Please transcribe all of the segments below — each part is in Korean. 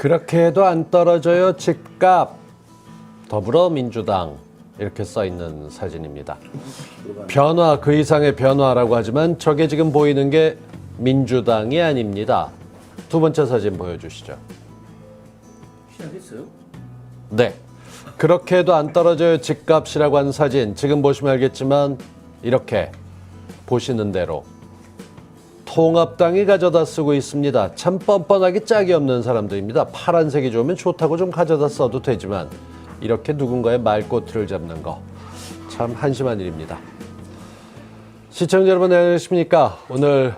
그렇게 해도 안 떨어져요. 집값. 더불어민주당 이렇게 써 있는 사진입니다. 변화, 그 이상의 변화라고 하지만 저게 지금 보이는 게 민주당이 아닙니다. 두 번째 사진 보여주시죠. 시작했어요? 네. 그렇게 해도 안 떨어져요. 집값이라고 하는 사진. 지금 보시면 알겠지만 이렇게 보시는 대로 통합당이 가져다 쓰고 있습니다. 참 뻔뻔하게 짝이 없는 사람들입니다. 파란색이 좋으면 좋다고 좀 가져다 써도 되지만 이렇게 누군가의 말꼬투리를 잡는 거 참 한심한 일입니다. 시청자 여러분 안녕하십니까? 오늘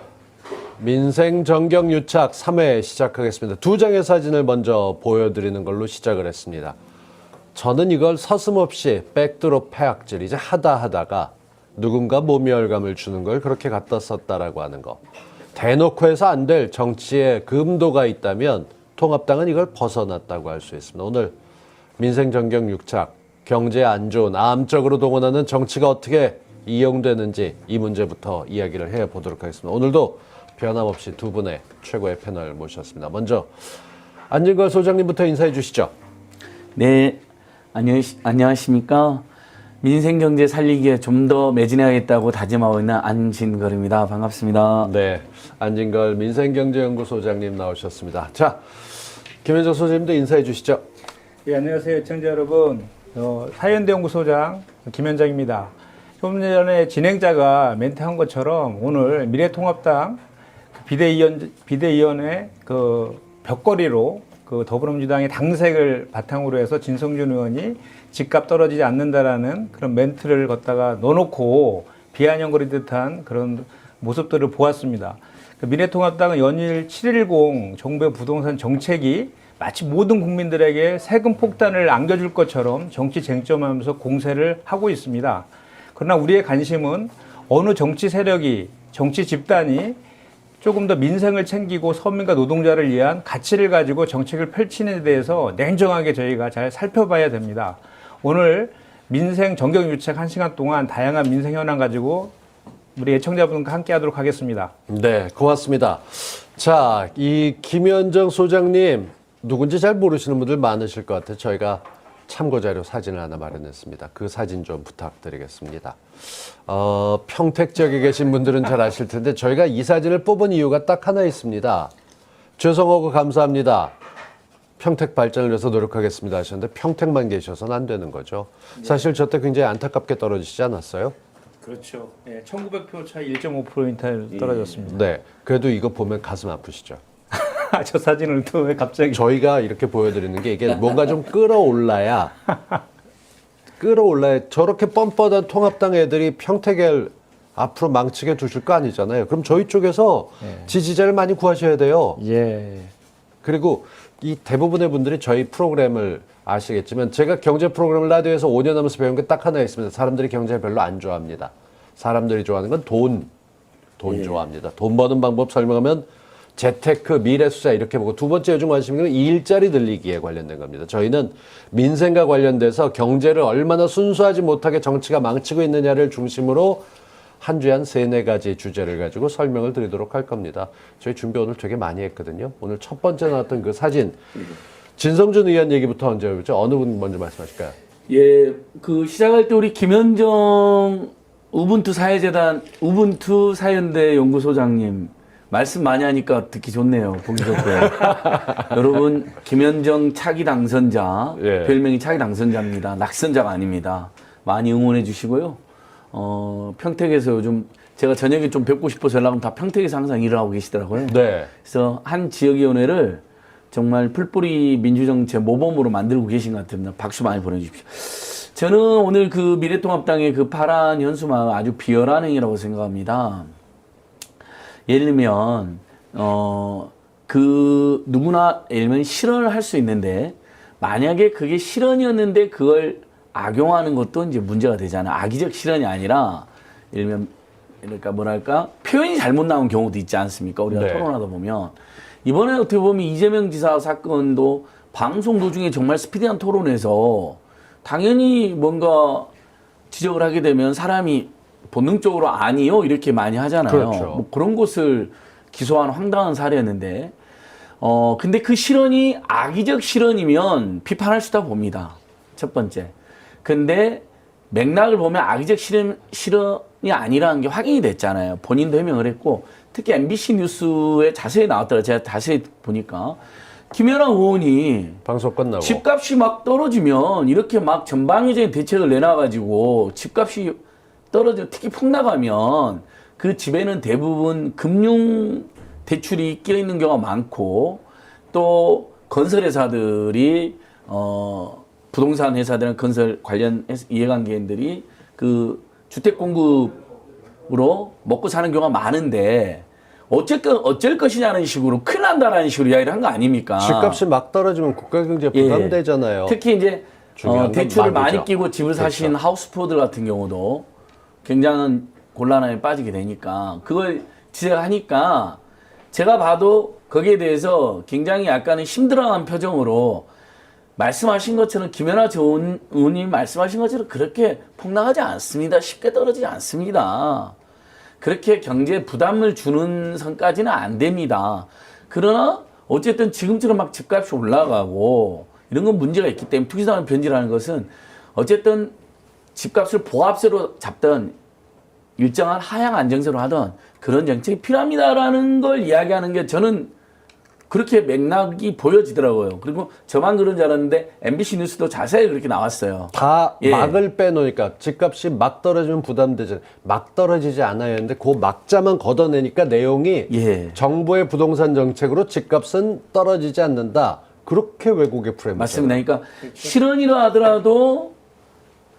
민생 정경 유착 3회 시작하겠습니다. 두 장의 사진을 먼저 보여드리는 걸로 시작을 했습니다. 저는 이걸 서슴없이 백드롭 폐악질 이제 하다가 누군가 모멸감을 주는 걸 그렇게 갖다 썼다라고 하는 거. 대놓고 해서 안 될 정치에 금도가 있다면 통합당은 이걸 벗어났다고 할 수 있습니다. 오늘 민생 정경 유착, 경제 안 좋은 암적으로 동원하는 정치가 어떻게 이용되는지 이 문제부터 이야기를 해보도록 하겠습니다. 오늘도 변함없이 두 분의 최고의 패널 모셨습니다. 먼저 안진걸 소장님부터 인사해 주시죠. 네, 안녕하십니까. 민생경제 살리기에 좀 더 매진해야겠다고 다짐하고 있는 안진걸입니다. 반갑습니다. 네, 안진걸 민생경제연구소장님 나오셨습니다. 자, 김현정 소장님도 인사해 주시죠. 예, 안녕하세요. 시청자 여러분. 사연대연구소장 김현정입니다. 좀 전에 진행자가 멘트한 것처럼 오늘 미래통합당 비대위원회 그 벽걸이로 그 더불어민주당의 당색을 바탕으로 해서 진성준 의원이 집값 떨어지지 않는다라는 그런 멘트를 걷다가 넣어놓고 비아냥거리 듯한 그런 모습들을 보았습니다. 그 미래통합당은 연일 7.10 정부의 부동산 정책이 마치 모든 국민들에게 세금 폭탄을 안겨줄 것처럼 정치 쟁점하면서 공세를 하고 있습니다. 그러나 우리의 관심은 어느 정치 세력이, 정치 집단이 조금 더 민생을 챙기고 서민과 노동자를 위한 가치를 가지고 정책을 펼치는 데 대해서 냉정하게 저희가 잘 살펴봐야 됩니다. 오늘 민생 정경유착 1시간 동안 다양한 민생 현안 가지고 우리 애청자분과 함께 하도록 하겠습니다. 네, 고맙습니다. 자, 이 김현정 소장님 누군지 잘 모르시는 분들 많으실 것 같아요. 저희가 참고자료 사진을 하나 마련했습니다. 그 사진 좀 부탁드리겠습니다. 평택 지역에 계신 분들은 잘 아실 텐데 저희가 이 사진을 뽑은 이유가 딱 하나 있습니다. 죄송하고 감사합니다. 평택 발전을 위해서 노력하겠습니다 하셨는데 평택만 계셔서는 안 되는 거죠. 사실 저 때 굉장히 안타깝게 떨어지지 않았어요? 그렇죠. 네, 1900표 차이 1.5% 떨어졌습니다. 네, 그래도 이거 보면 가슴 아프시죠? 저 사진을 또 왜 갑자기. 저희가 이렇게 보여드리는 게 이게 뭔가 좀 끌어올라야 저렇게 뻔뻔한 통합당 애들이 평택을 앞으로 망치게 두실 거 아니잖아요. 그럼 저희 쪽에서 지지자를 많이 구하셔야 돼요. 예. 그리고 이 대부분의 분들이 저희 프로그램을 아시겠지만 제가 경제 프로그램을 라디오에서 5년 하면서 배운 게 딱 하나 있습니다. 사람들이 경제를 별로 안 좋아합니다. 사람들이 좋아하는 건 돈 좋아합니다. 돈 버는 방법 설명하면 재테크, 미래투자 이렇게 보고 두 번째 요즘 관심이 있는 일자리 늘리기에 관련된 겁니다. 저희는 민생과 관련돼서 경제를 얼마나 순수하지 못하게 정치가 망치고 있느냐를 중심으로 한 주에 한 3-4가지 주제를 가지고 설명을 드리도록 할 겁니다. 저희 준비 오늘 되게 많이 했거든요. 오늘 첫 번째 나왔던 그 사진 진성준 의원 얘기부터 언제 해보죠? 어느 분 먼저 말씀하실까요? 예, 그 시작할 때 우리 김현정 우분투 사연대 연구소장님 말씀 많이 하니까 듣기 좋네요. 보기 좋고요. 여러분, 김현정 차기 당선자, 예. 별명이 차기 당선자입니다. 낙선자가 아닙니다. 많이 응원해 주시고요. 평택에서 요즘 제가 저녁에 좀 뵙고 싶어서 연락하면 다 평택에서 항상 일을 하고 계시더라고요. 네. 그래서 한 지역위원회를 정말 풀뿌리 민주정체 모범으로 만들고 계신 것 같습니다. 박수 많이 보내주십시오. 저는 오늘 그 미래통합당의 그 파란 현수막 아주 비열한 행위라고 생각합니다. 예를 들면, 누구나 예를 들면 실언을 할 수 있는데, 만약에 그게 실언이었는데 그걸 악용하는 것도 이제 문제가 되잖아요. 악의적 실언이 아니라, 예를 들면, 그러니까 뭐랄까, 표현이 잘못 나온 경우도 있지 않습니까? 우리가 네. 토론하다 보면. 이번에 어떻게 보면 이재명 지사 사건도 방송 도중에 정말 스피디한 토론에서 당연히 뭔가 지적을 하게 되면 사람이 본능적으로 아니요 이렇게 많이 하잖아요. 그렇죠. 뭐 그런 것을 기소한 황당한 사례였는데 근데 그 실언이 악의적 실언이면 비판할 수 있다고 봅니다. 첫 번째. 근데 맥락을 보면 악의적 실언이 아니라는 게 확인이 됐잖아요. 본인도 해명을 했고, 특히 MBC 뉴스에 자세히 나왔더라고요. 제가 자세히 보니까. 김연아 의원이 방송 끝나고 집값이 막 떨어지면 이렇게 막 전방위적인 대책을 내놔가지고 집값이 떨어지고 특히 폭락하면 그 집에는 대부분 금융 대출이 껴있는 경우가 많고 또 건설회사들이 부동산 회사들이나 건설 관련 이해관계인들이 그 주택 공급으로 먹고 사는 경우가 많은데 어쩔 것이냐는 식으로 큰일 난다라는 식으로 이야기를 한 거 아닙니까? 집값이 막 떨어지면 국가 경제 부담되잖아요. 특히 이제 중요한 건 대출을 막이죠. 많이 끼고 집을 사신 그렇죠. 하우스푸어들 같은 경우도 굉장한 곤란함에 빠지게 되니까 그걸 지적하니까 제가 봐도 거기에 대해서 굉장히 약간은 힘들어한 표정으로 말씀하신 것처럼 김연아 전 의원님 말씀하신 것처럼 그렇게 폭락하지 않습니다. 쉽게 떨어지지 않습니다. 그렇게 경제 부담을 주는 선까지는 안 됩니다. 그러나 어쨌든 지금처럼 막 집값이 올라가고 이런 건 문제가 있기 때문에 투기자산 변제라는 것은 어쨌든 집값을 보합세로 잡던 일정한 하향 안정세로 하던 그런 정책이 필요합니다라는 걸 이야기하는 게 저는 그렇게 맥락이 보여지더라고요. 그리고 저만 그런 줄 알았는데 MBC 뉴스도 자세히 그렇게 나왔어요. 다 예. 막을 빼놓으니까 집값이 막 떨어지면 부담되잖아요. 막 떨어지지 않아야 하는데 그 막자만 걷어내니까 내용이 예. 정부의 부동산 정책으로 집값은 떨어지지 않는다. 그렇게 왜곡의 프레임. 맞습니다. 그러니까 실언이라 하더라도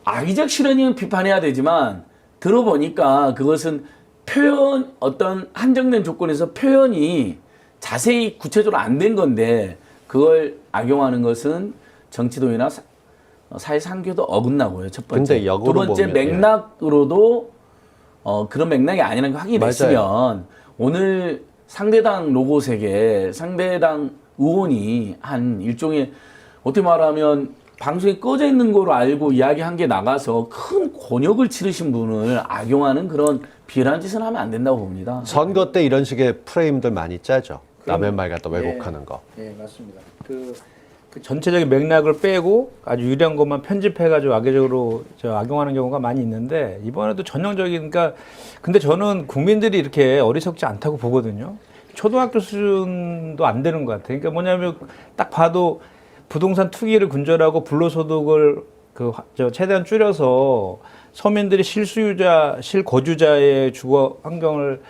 악의적 실언이면 비판해야 되지만 들어보니까 그것은 표현 어떤 한정된 조건에서 표현이 자세히 구체적으로 안 된 건데 그걸 악용하는 것은 정치도의나 사회상규도 어긋나고요. 첫 번째. 근데 역으로 두 번째 보면, 예. 맥락으로도 그런 맥락이 아니라는 게 확인이 맞아요. 됐으면 오늘 상대당 로고색에 상대당 의원이 한 일종의 어떻게 말하면 방송에 꺼져 있는 거로 알고 이야기한 게 나가서 큰 곤욕을 치르신 분을 악용하는 그런 비열한 짓은 하면 안 된다고 봅니다. 선거 때 이런 식의 프레임들 많이 짜죠. 남의 말 갖다 예. 왜곡하는 거. 예, 맞습니다. 그 전체적인 맥락을 빼고 아주 유리한 것만 편집해가지고 악의적으로 악용하는 경우가 많이 있는데 이번에도 전형적인, 그러니까 근데 저는 국민들이 이렇게 어리석지 않다고 보거든요. 초등학교 수준도 안 되는 것 같아요. 그러니까 뭐냐면 딱 봐도 부동산 투기를 근절하고 불로소득을 최대한 줄여서 서민들이 실수요자, 실거주자의 주거 환경을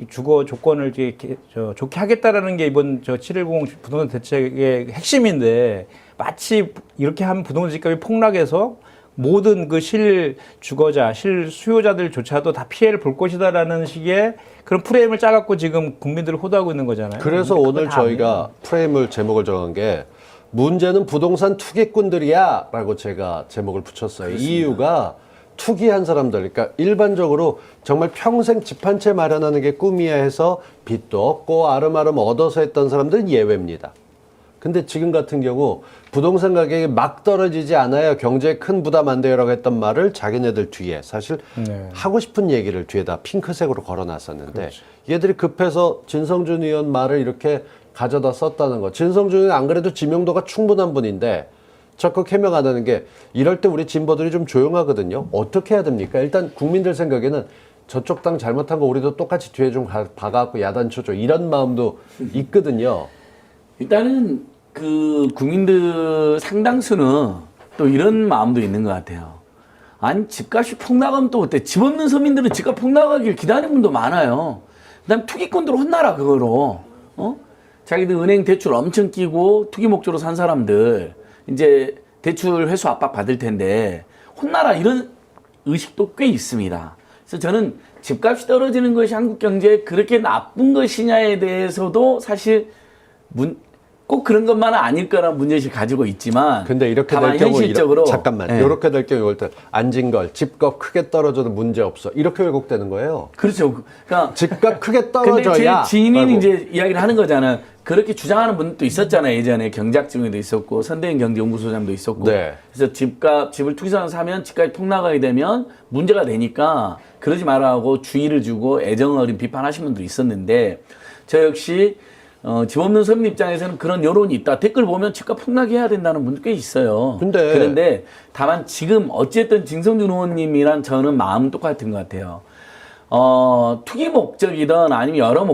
주거 조건을 이렇게 좋게 하겠다라는 게 이번 710 부동산 대책의 핵심인데 마치 이렇게 하면 부동산 집값이 폭락해서 모든 그 실주거자, 실수요자들조차도 다 피해를 볼 것이다라는 식의 그런 프레임을 짜갖고 지금 국민들을 호도하고 있는 거잖아요. 그래서 오늘 저희가 프레임을 제목을 정한 게 문제는 부동산 투기꾼들이야 라고 제가 제목을 붙였어요. 그렇습니다. 이유가 투기한 사람들, 그러니까 일반적으로 정말 평생 집 한 채 마련하는 게 꿈이야 해서 빚도 없고 아름아름 얻어서 했던 사람들은 예외입니다. 근데 지금 같은 경우 부동산 가격이 막 떨어지지 않아야 경제에 큰 부담 안 돼요라고 했던 말을 자기네들 뒤에 사실 네. 하고 싶은 얘기를 뒤에다 핑크색으로 걸어놨었는데 얘들이 급해서 진성준 의원 말을 이렇게 가져다 썼다는 거. 진성준 의원 안 그래도 지명도가 충분한 분인데 적극 해명 안 하는 게 이럴 때 우리 진보들이 좀 조용하거든요. 어떻게 해야 됩니까? 일단 국민들 생각에는 저쪽 당 잘못한 거 우리도 똑같이 뒤에 좀 박아갖고 야단 쳐줘 이런 마음도 있거든요. 일단은 그 국민들 상당수는 또 이런 마음도 있는 것 같아요. 아니 집값이 폭락하면 또 어때? 집 없는 서민들은 집값 폭락하길 기다리는 분도 많아요. 그다음 투기꾼들 혼나라 그거로. 자기들 은행 대출 엄청 끼고 투기 목적으로 산 사람들 이제 대출 회수 압박 받을 텐데 혼나라 이런 의식도 꽤 있습니다. 그래서 저는 집값이 떨어지는 것이 한국 경제에 그렇게 나쁜 것이냐에 대해서도 사실 꼭 그런 것만은 아닐 거라는 문제의식을 가지고 있지만 근데 이렇게 다만 될 경우 현실적으로 잠깐만 예. 이렇게 될 경우 이럴 때 앉은 걸 집값 크게 떨어져도 문제 없어 이렇게 왜곡되는 거예요. 그렇죠. 그러니까 집값 크게 근데 떨어져야. 제 지인이 라고. 이제 이야기를 하는 거잖아요. 그렇게 주장하는 분도 있었잖아요. 예전에 경작지구에도 있었고 선대인 경제연구소장도 있었고. 네. 그래서 집을 투기사서 사면 집값이 폭락하게 되면 문제가 되니까 그러지 말라고 주의를 주고 애정 어린 비판하신 분도 있었는데 저 역시 집 없는 서민 입장에서는 그런 여론이 있다. 댓글 보면 집값 폭락해야 된다는 분들 꽤 있어요. 그런데 다만 지금 어쨌든 진성준 의원님이랑 저는 마음은 똑같은 것 같아요. 투기 목적이든 아니면 여러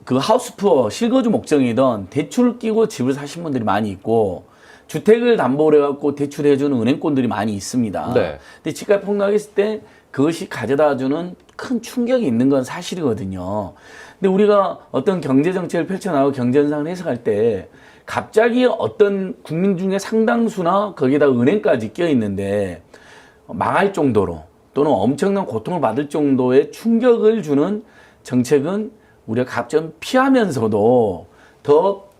그 하우스푸어 실거주 목적이든 대출 끼고 집을 사신 분들이 많이 있고 주택을 담보로 해갖고 대출해주는 은행권들이 많이 있습니다. 네. 근데 집값 폭락했을 때 그것이 가져다주는 큰 충격이 있는 건 사실이거든요. 근데 우리가 어떤 경제 정책을 펼쳐나가고 경제 현상을 해석할 때 갑자기 어떤 국민 중에 상당수나 거기에다 은행까지 껴 있는데 망할 정도로 또는 엄청난 고통을 받을 정도의 충격을 주는 정책은 우리가 좀 피하면서도 더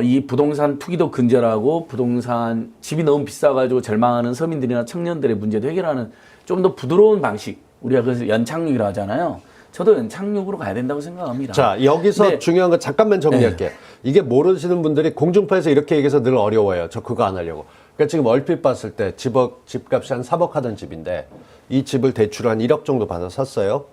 이 부동산 투기도 근절하고 부동산 집이 너무 비싸가지고 절망하는 서민들이나 청년들의 문제도 해결하는 좀 더 부드러운 방식, 우리가 그래서 연착륙이라고 하잖아요. 저도 연착륙으로 가야 된다고 생각합니다. 자, 여기서 네. 중요한 거 잠깐만 정리할게. 이게 모르시는 분들이 공중파에서 이렇게 얘기해서 늘 어려워요. 저 그거 안 하려고. 그러니까 지금 얼핏 봤을 때 집값이 한 3억 하던 집인데 이 집을 대출 한 1억 정도 받아 샀어요.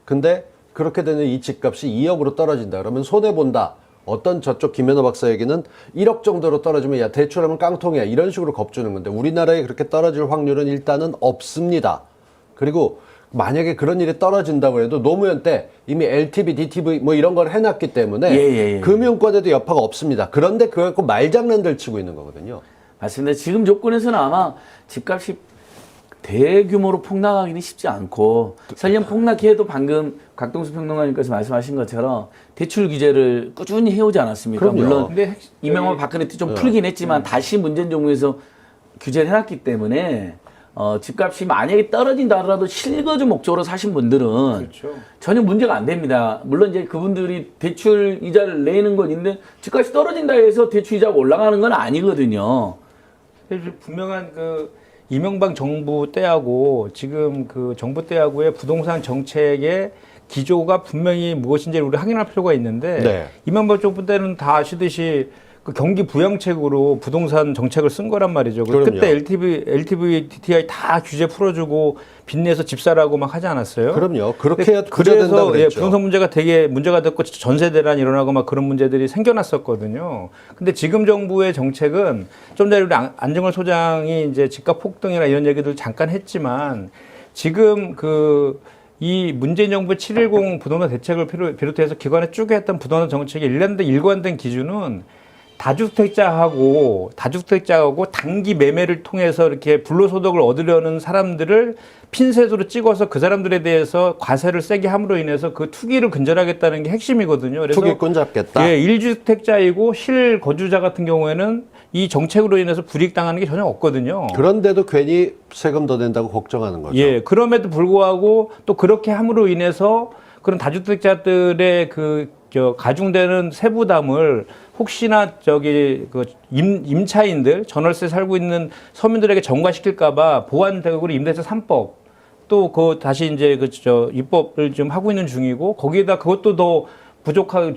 근데 그렇게 되는 이 집값이 2억으로 떨어진다. 그러면 손해본다. 어떤 저쪽 김현호 박사 얘기는 1억 정도로 떨어지면 야 대출하면 깡통이야 이런 식으로 겁주는 건데 우리나라에 그렇게 떨어질 확률은 일단은 없습니다. 그리고 만약에 그런 일이 떨어진다고 해도 노무현 때 이미 LTV, DTV 뭐 이런 걸 해놨기 때문에 금융권에도 여파가 없습니다. 그런데 그걸 갖고 말장난들 치고 있는 거거든요. 맞습니다. 지금 조건에서는 아마 집값이 대규모로 폭락하기는 쉽지 않고 설령 폭락해도 방금 곽동수 평론가님께서 말씀하신 것처럼 대출 규제를 꾸준히 해오지 않았습니까? 그럼요. 물론 근데 이명박 박근혜 때 좀 풀긴 했지만 다시 문재인 정부에서 규제를 해놨기 때문에 집값이 만약에 떨어진다 하더라도 실거주 목적으로 사신 분들은 그렇죠. 전혀 문제가 안 됩니다. 물론 이제 그분들이 대출 이자를 내는 건 있는데 집값이 떨어진다 해서 대출 이자가 올라가는 건 아니거든요. 분명한 이명박 정부 때하고 지금 그 정부 때하고의 부동산 정책의 기조가 분명히 무엇인지 우리 확인할 필요가 있는데 네. 이명박 정부 때는 다 아시듯이 그 경기 부양책으로 부동산 정책을 쓴 거란 말이죠. 그럼요. 그때 LTV, DTI 다 규제 풀어주고 빚내서 집 사라고 막 하지 않았어요? 그럼요. 그렇게 근데 그래야 된다고 그래서 그랬죠. 부동산 문제가 되게 문제가 됐고 전세 대란 일어나고 막 그런 문제들이 생겨났었거든요. 근데 지금 정부의 정책은 좀 전에 우리 안정걸 소장이 이제 집값 폭등이나 이런 얘기들 잠깐 했지만 지금 이 문재인 정부의 7.10 부동산 대책을 비롯해서 기관에 쭉 했던 부동산 정책의 일관된 기준은 다주택자하고 단기 매매를 통해서 이렇게 불로소득을 얻으려는 사람들을 핀셋으로 찍어서 그 사람들에 대해서 과세를 세게 함으로 인해서 그 투기를 근절하겠다는 게 핵심이거든요. 그래서 투기꾼 잡겠다. 예, 1주택자이고 실거주자 같은 경우에는 이 정책으로 인해서 불이익 당하는 게 전혀 없거든요. 그런데도 괜히 세금 더 낸다고 걱정하는 거죠. 예, 그럼에도 불구하고 또 그렇게 함으로 인해서 그런 다주택자들의 가중되는 세부담을 혹시나 임차인들, 전월세 살고 있는 서민들에게 전가시킬까봐 보완대국으로 임대차 3법 또 다시 이제 입법을 좀 하고 있는 중이고 거기에다 그것도 더 부족하게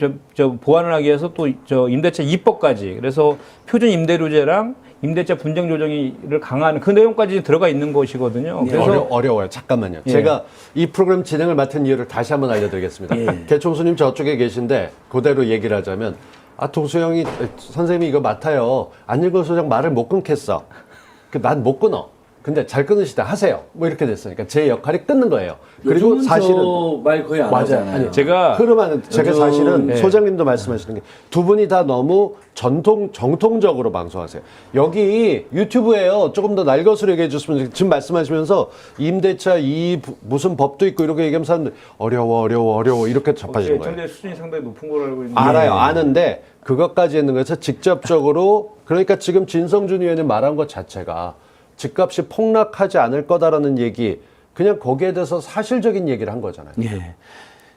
보완을 하기 위해서 또 임대차 2법까지 그래서 표준 임대료제랑 임대차 분쟁 조정을 강화하는 그 내용까지 들어가 있는 것이거든요. 네. 그래서 어려워요. 잠깐만요. 예. 제가 이 프로그램 진행을 맡은 이유를 다시 한번 알려드리겠습니다. 예. 개총수님 저쪽에 계신데 그대로 얘기를 하자면 동수 형이 선생님이 이거 맡아요. 안일걸 소장 말을 못 끊겠어. 난 못 끊어. 근데 잘 끊으시다 하세요. 뭐 이렇게 됐으니까 제 역할이 끊는 거예요. 그리고 요즘은 사실은 말 거의 안 맞아요. 하잖아요. 아니, 제가 흐름하는 제가 요즘- 사실은 네. 소장님도 말씀하시는 게 두 분이 다 너무 정통적으로 방송하세요. 여기 유튜브에요. 조금 더 날것으로 얘기해 주셨으면 지금 말씀하시면서 임대차 무슨 법도 있고 이렇게 얘기하면 사람들 어려워 이렇게 접하시는 거예요. 예전에 수준이 상당히 높은 걸로 알고 있는데 알아요. 아는데 그것까지 했는 거에서 직접적으로 그러니까 지금 진성준 의원이 말한 것 자체가 집값이 폭락하지 않을 거다라는 얘기 그냥 거기에 대해서 사실적인 얘기를 한 거잖아요. 예.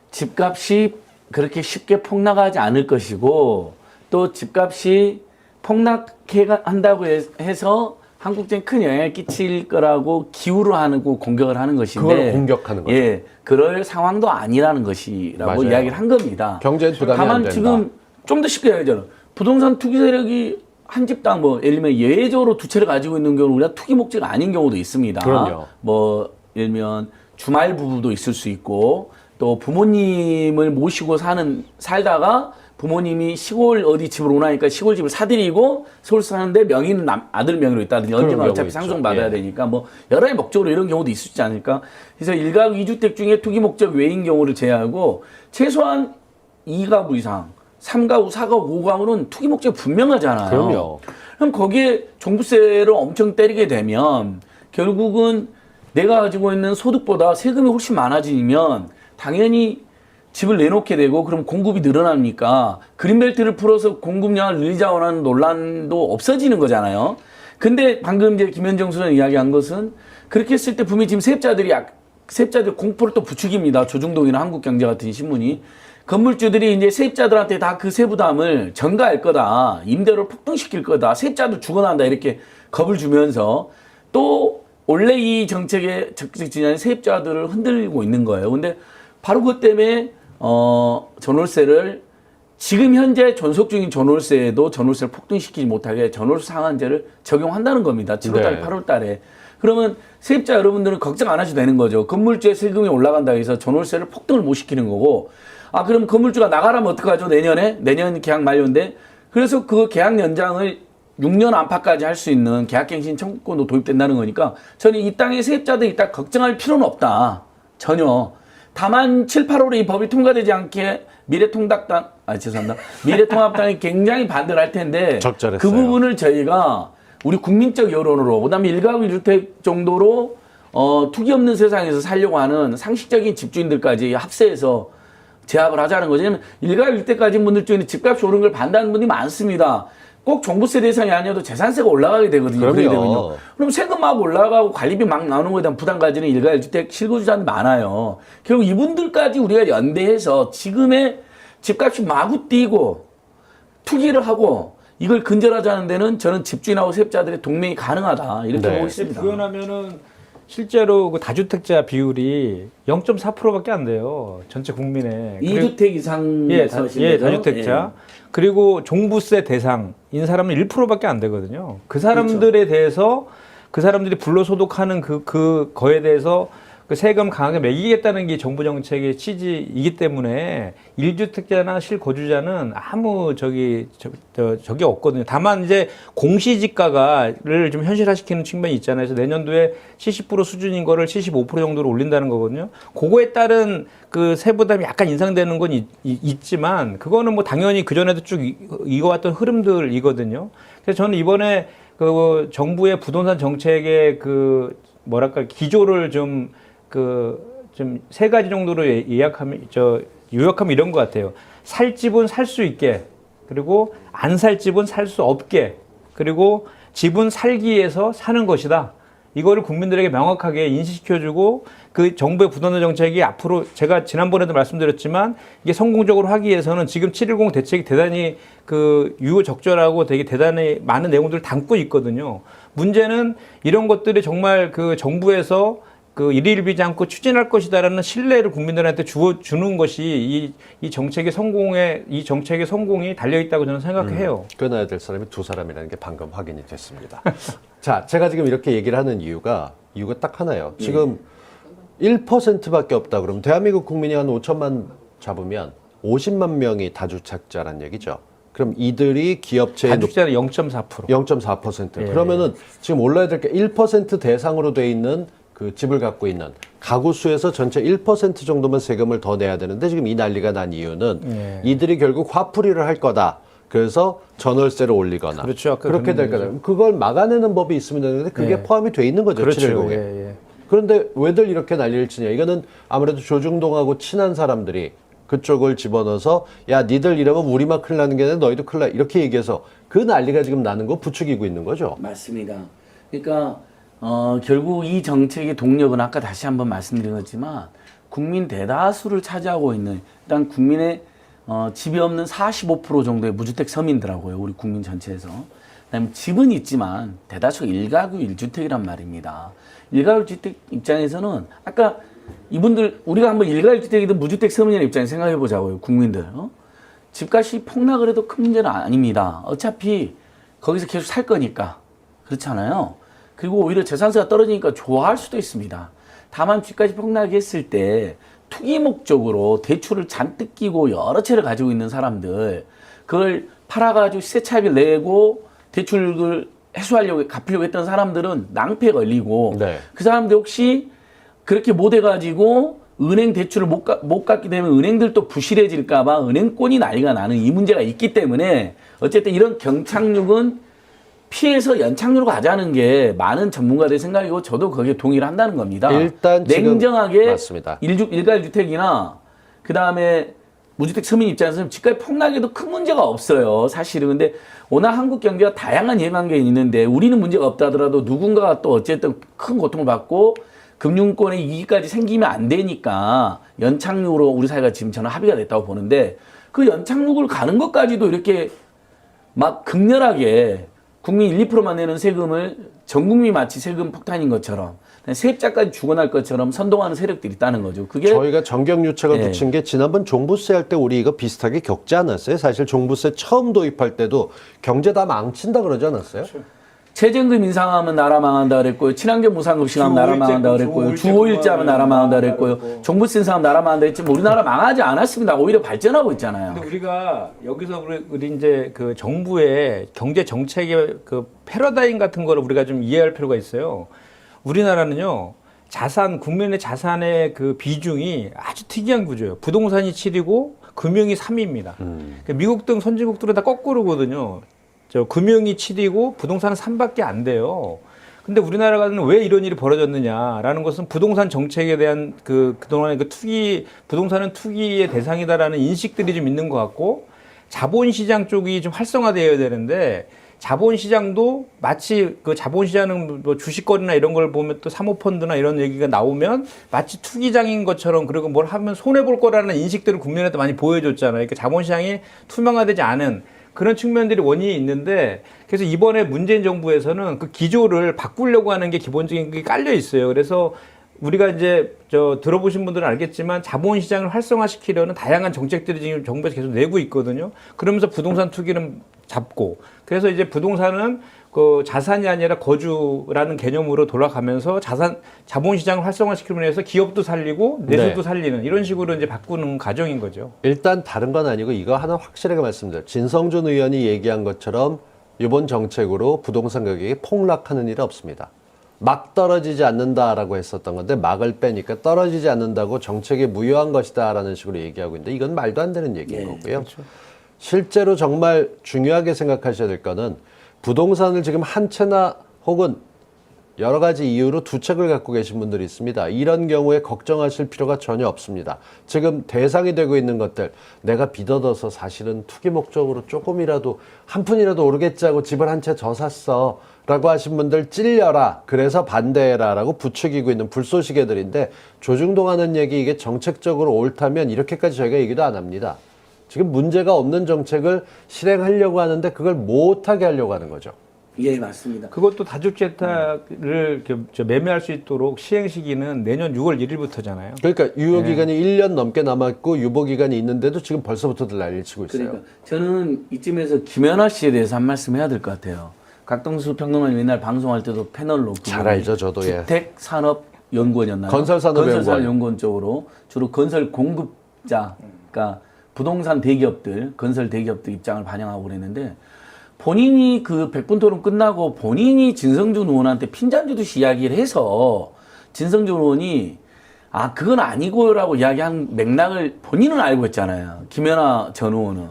집값이 그렇게 쉽게 폭락하지 않을 것이고 또 집값이 폭락한다고 해서 한국적인 큰 영향을 끼칠 거라고 기우를 하고 공격을 하는 것인데 그걸 공격하는 거죠. 예, 그럴 상황도 아니라는 것이라고 맞아요. 이야기를 한 겁니다. 경제엔 부담이 안 다만 된다. 지금 좀 더 쉽게 이야기하잖아요. 부동산 투기 세력이 한 집당 예를 들면 예외적으로 두 채를 가지고 있는 경우는 우리가 투기 목적 아닌 경우도 있습니다. 그럼요. 예를 들면 주말 부부도 있을 수 있고 또 부모님을 모시고 살다가 부모님이 시골 어디 집으로 오나니까 시골 집을 사드리고 서울 사는데 명의는 아들 명의로 있다든지 그런 언젠가 경우 어차피 있죠. 상속받아야 예. 되니까 뭐 여러 가지 목적으로 이런 경우도 있지 않을까. 그래서 1가구 2주택 중에 투기 목적 외인 경우를 제외하고 최소한 2가구 이상 3가구, 4가구, 5가구는 투기 목적이 분명하잖아요. 그럼요. 그럼 거기에 종부세를 엄청 때리게 되면 결국은 내가 가지고 있는 소득보다 세금이 훨씬 많아지면 당연히 집을 내놓게 되고 그럼 공급이 늘어납니까? 그린벨트를 풀어서 공급량을 늘리자 원하는 논란도 없어지는 거잖아요. 근데 방금 이제 김현정 소장 이야기한 것은 그렇게 했을 때 분명히 지금 세입자들 공포를 또 부추깁니다. 조중동이나 한국경제 같은 신문이. 건물주들이 이제 세입자들한테 다 그 세부담을 전가할 거다. 임대료를 폭등시킬 거다. 세입자도 죽어난다. 이렇게 겁을 주면서 또 원래 이 정책의 적극 세입자들을 흔들고 있는 거예요. 근데 바로 그것 때문에 전월세를 지금 현재 존속 중인 전월세에도 전월세를 폭등시키지 못하게 전월세 상한제를 적용한다는 겁니다. 7월달, 네. 8월달에. 그러면 세입자 여러분들은 걱정 안 하셔도 되는 거죠. 건물주의 세금이 올라간다고 해서 전월세를 폭등을 못 시키는 거고, 아 그럼 건물주가 나가라면 어떡하죠? 내년 계약 만료인데. 그래서 그 계약 연장을 6년 안팎까지 할 수 있는 계약갱신 청구권도 도입된다는 거니까 저는 이 땅의 세입자들이 딱 걱정할 필요는 없다. 전혀. 다만 7, 8월에 이 법이 통과되지 않게 미래통합당이 굉장히 반대를 할 텐데 적절했어요. 그 부분을 저희가 우리 국민적 여론으로 그다음에 1가구 1주택 정도로 투기 없는 세상에서 살려고 하는 상식적인 집주인들까지 합세해서 제압을 하자는 거죠. 왜냐하면 1가구 1주택 가진 분들 중에는 집값이 오른 걸 반대하는 분이 많습니다. 꼭 종부세 대상이 아니어도 재산세가 올라가게 되거든요. 그렇게 되면요. 그럼 세금 막 올라가고 관리비 막 나오는 거에 대한 부담 가지는 1가구 1주택 실거주자는 많아요. 결국 이분들까지 우리가 연대해서 지금의 집값이 마구 뛰고 투기를 하고 이걸 근절하자는 데는 저는 집주인하고 세입자들의 동맹이 가능하다. 이렇게 네. 보고 있습니다. 구현하면은 실제로 그 다주택자 비율이 0.4%밖에 안 돼요. 전체 국민의. 2주택 이상 다주택자. 그리고 종부세 대상인 사람은 1%밖에 안 되거든요. 그 사람들에 대해서 그 사람들이 불로소득하는 거에 대해서 그 세금 강하게 매기겠다는 게 정부 정책의 취지이기 때문에 1주택자나 실거주자는 아무 적이 없거든요. 다만 이제 공시지가를 좀 현실화시키는 측면이 있잖아요. 그래서 내년도에 70% 수준인 거를 75% 정도로 올린다는 거거든요. 그거에 따른 그 세부담이 약간 인상되는 건 있지만 그거는 뭐 당연히 그전에도 쭉 이어왔던 흐름들이거든요. 그래서 저는 이번에 그 정부의 부동산 정책의 그 뭐랄까 기조를 좀 세 가지 정도로 요약하면 이런 것 같아요. 살 집은 살 수 있게, 그리고 안 살 집은 살 수 없게, 그리고 집은 살기 위해서 사는 것이다. 이거를 국민들에게 명확하게 인식시켜주고 그 정부의 부동산 정책이 앞으로 제가 지난번에도 말씀드렸지만 이게 성공적으로 하기 위해서는 지금 710 대책이 대단히 그 유효적절하고 되게 대단히 많은 내용들을 담고 있거든요. 문제는 이런 것들이 정말 그 정부에서 그 일일비지 않고 추진할 것이다라는 신뢰를 국민들한테 주는 것이 이 정책의 성공이 달려 있다고 저는 생각해요. 끊어야 될 사람이 두 사람이라는 게 방금 확인이 됐습니다. 자, 제가 지금 이렇게 얘기를 하는 이유가 딱 하나예요. 지금 1%밖에 없다 그러면 대한민국 국민이 한 5천만 잡으면 50만 명이 다주택자란 얘기죠. 그럼 이들이 기업체의 다주택자는 0.4%. 0.4%. 예. 그러면은 지금 올라야 될 게 1% 대상으로 돼 있는 그 집을 갖고 있는 가구 수에서 전체 1% 정도만 세금을 더 내야 되는데 지금 이 난리가 난 이유는 이들이 결국 화풀이를 할 거다. 그래서 전월세를 올리거나 그렇죠. 그렇게 될 거다. 그걸 막아내는 법이 있으면 되는데 그게 포함이 돼 있는 거죠. 그렇죠. 710에. 그런데 왜들 이렇게 난리를 치냐. 이거는 아무래도 조중동하고 친한 사람들이 그쪽을 집어넣어서 야 니들 이러면 우리만 큰일 나는 게 아니라 너희도 큰일 나. 이렇게 얘기해서 그 난리가 지금 나는 거 부추기고 있는 거죠. 맞습니다. 그러니까 결국 이 정책의 동력은 아까 다시 한번 말씀드렸지만 국민 대다수를 차지하고 있는 일단 국민의 집이 없는 45% 정도의 무주택 서민들하고요. 우리 국민 전체에서. 그다음에 집은 있지만 대다수가 1가구 1주택이란 말입니다. 1가구 1주택 입장에서는 아까 이분들 우리가 한번 1가구 1주택이든 무주택 서민의 입장에서 생각해 보자고요. 국민들. 집값이 폭락을 해도 큰 문제는 아닙니다. 어차피 거기서 계속 살 거니까. 그렇잖아요. 그리고 오히려 재산세가 떨어지니까 좋아할 수도 있습니다. 다만 집값이 폭락했을 때 투기 목적으로 대출을 잔뜩 끼고 여러 채를 가지고 있는 사람들, 그걸 팔아가지고 시세 차익을 내고 대출을 해소하려고, 갚으려고 했던 사람들은 낭패에 걸리고, 네. 그 사람들 혹시 그렇게 못 해가지고 은행 대출을 못 갚게 되면 은행들도 부실해질까봐 은행권이 난리가 나는 이 문제가 있기 때문에 어쨌든 이런 경착륙은 피해서 연착륙으로 가자는 게 많은 전문가들의 생각이고 저도 거기에 동의를 한다는 겁니다. 일단 지금 냉정하게 맞습니다. 일가주택이나 그 다음에 무주택 서민 입장에서는 집값 폭락에도 큰 문제가 없어요. 사실은. 근데 워낙 한국 경제가 다양한 이해관계가 있는데 우리는 문제가 없다 하더라도 누군가가 또 어쨌든 큰 고통을 받고 금융권의 이익까지 생기면 안 되니까 연착륙으로 우리 사회가 지금 저는 합의가 됐다고 보는데 그 연착륙을 가는 것까지도 이렇게 막 극렬하게 국민 1, 2%만 내는 세금을 전 국민이 마치 세금 폭탄인 것처럼 세입자까지 죽어날 것처럼 선동하는 세력들이 있다는 거죠. 그게 저희가 정경유착을 네. 붙인 게 지난번 종부세 할 때 우리 이거 비슷하게 겪지 않았어요? 사실 종부세 처음 도입할 때도 경제 다 망친다 그러지 않았어요? 최저임금 인상하면 나라 망한다 그랬고요. 친환경 무상급식하면 나라 망한다 그랬고요. 주 5일제 하면 나라 망한다 그랬고요. 종부세 인상하면 나라 망한다 했지 우리나라 망하지 않았습니다. 오히려 발전하고 있잖아요. 근데 우리가 여기서 우리 이제 그 정부의 경제 정책의 그 패러다임 같은 거를 우리가 좀 이해할 필요가 있어요. 우리나라는요, 국민의 자산의 그 비중이 아주 특이한 구조예요. 부동산이 7이고 금융이 3위입니다. 그러니까 미국 등 선진국들은 다 거꾸로거든요. 금융이 7이고 부동산은 3밖에 안 돼요. 근데 우리나라는 왜 이런 일이 벌어졌느냐라는 것은 부동산 정책에 대한 그동안의 부동산은 투기의 대상이다라는 인식들이 좀 있는 것 같고, 자본시장 쪽이 좀 활성화되어야 되는데, 자본시장도 마치 그 자본시장은 뭐 주식거리나 이런 걸 보면 또 사모펀드나 이런 얘기가 나오면 마치 투기장인 것처럼, 그리고 뭘 하면 손해볼 거라는 인식들을 국민한테 많이 보여줬잖아요. 그러니까 자본시장이 투명화되지 않은 그런 측면들이 원인이 있는데, 그래서 이번에 문재인 정부에서는 그 기조를 바꾸려고 하는 게 기본적인 게 깔려 있어요. 그래서 우리가 이제 들어보신 분들은 알겠지만 자본시장을 활성화시키려는 다양한 정책들이 지금 정부에서 계속 내고 있거든요. 그러면서 부동산 투기는 잡고, 그래서 이제 부동산은 그 자산이 아니라 거주라는 개념으로 돌아가면서 자본시장을 활성화시키기 위해서 기업도 살리고 내수도 네. 살리는 이런 식으로 이제 바꾸는 과정인 거죠. 일단 다른 건 아니고 이거 하나 확실하게 말씀드려요. 진성준 의원이 얘기한 것처럼 이번 정책으로 부동산 가격이 폭락하는 일은 없습니다. 막 떨어지지 않는다라고 했었던 건데 막을 빼니까 떨어지지 않는다고 정책이 무효한 것이다라는 식으로 얘기하고 있는데 이건 말도 안 되는 얘기인 거고요. 그렇죠. 실제로 정말 중요하게 생각하셔야 될 거는 부동산을 지금 한 채나 혹은 여러 가지 이유로 두 채를 갖고 계신 분들이 있습니다. 이런 경우에 걱정하실 필요가 전혀 없습니다. 지금 대상이 되고 있는 것들, 내가 빚어둬서 사실은 투기 목적으로 조금이라도 한 푼이라도 오르겠지 하고 집을 한 채 더 샀어 라고 하신 분들 찔려라, 그래서 반대해라 라고 부추기고 있는 불쏘시개들인데, 조중동하는 얘기 이게 정책적으로 옳다면 이렇게까지 저희가 얘기도 안 합니다. 지금 문제가 없는 정책을 실행하려고 하는데 그걸 못하게 하려고 하는 거죠. 예, 맞습니다. 그것도 다주택자를 이렇게 매매할 수 있도록 시행 시기는 내년 6월 1일부터잖아요. 그러니까 유효기간이 1년 넘게 남았고 유보기간이 있는데도 지금 벌써부터들 난리를 치고 있어요. 그러니까 저는 이쯤에서 김연아 씨에 대해서 한 말씀 해야 될 것 같아요. 각동수 평론가님 맨날 방송할 때도 패널로 잘 알죠, 저도. 예. 주택산업연구원이었나요? 건설산업연구원 쪽으로 주로 건설 공급자, 그러니까 부동산 대기업들, 건설 대기업들 입장을 반영하고 그랬는데, 본인이 그 100분 토론 끝나고 본인이 진성준 의원한테 핀잔 주듯이 이야기를 해서 진성준 의원이 그건 아니고라고 이야기한 맥락을 본인은 알고 있잖아요. 김연아 전 의원은.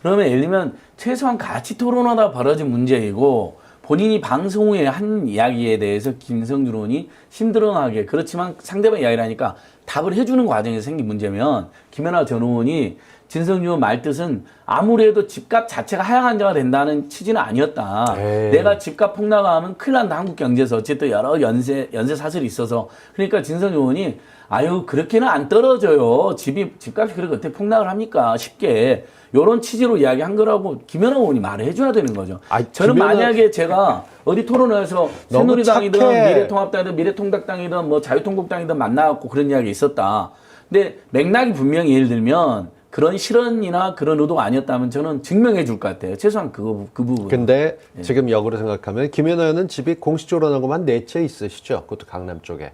그러면 예를 들면 최소한 같이 토론하다 벌어진 문제이고, 본인이 방송 후에 한 이야기에 대해서 김성준 의원이 심드렁하게, 그렇지만 상대방 이야기를 하니까 답을 해주는 과정에서 생긴 문제면, 김연아 전 의원이 진성준 의원 말뜻은 아무래도 집값 자체가 하향안정화 된다는 취지는 아니었다. 에이. 내가 집값 폭락하면 큰일 난다, 한국 경제에서. 어쨌든 여러 연쇄 사슬이 있어서. 그러니까 진성준 의원이 그렇게는 안 떨어져요. 집값이 그렇게 어떻게 폭락을 합니까? 쉽게. 요런 취지로 이야기한 거라고 김연아 의원이 말을 해줘야 되는 거죠. 저는 만약에 제가 어디 토론회에서 새누리당이든 미래통합당이든 미래통합당이든 뭐 자유통곡당이든 만나갖고 그런 이야기 있었다. 근데 맥락이 분명히 예를 들면 그런 실언이나 그런 의도가 아니었다면 저는 증명해 줄 것 같아요. 최소한 그 부분. 근데 지금 역으로 생각하면 김연아 의원은 집이 공식적으로 나온 것만 4채 있으시죠. 그것도 강남 쪽에.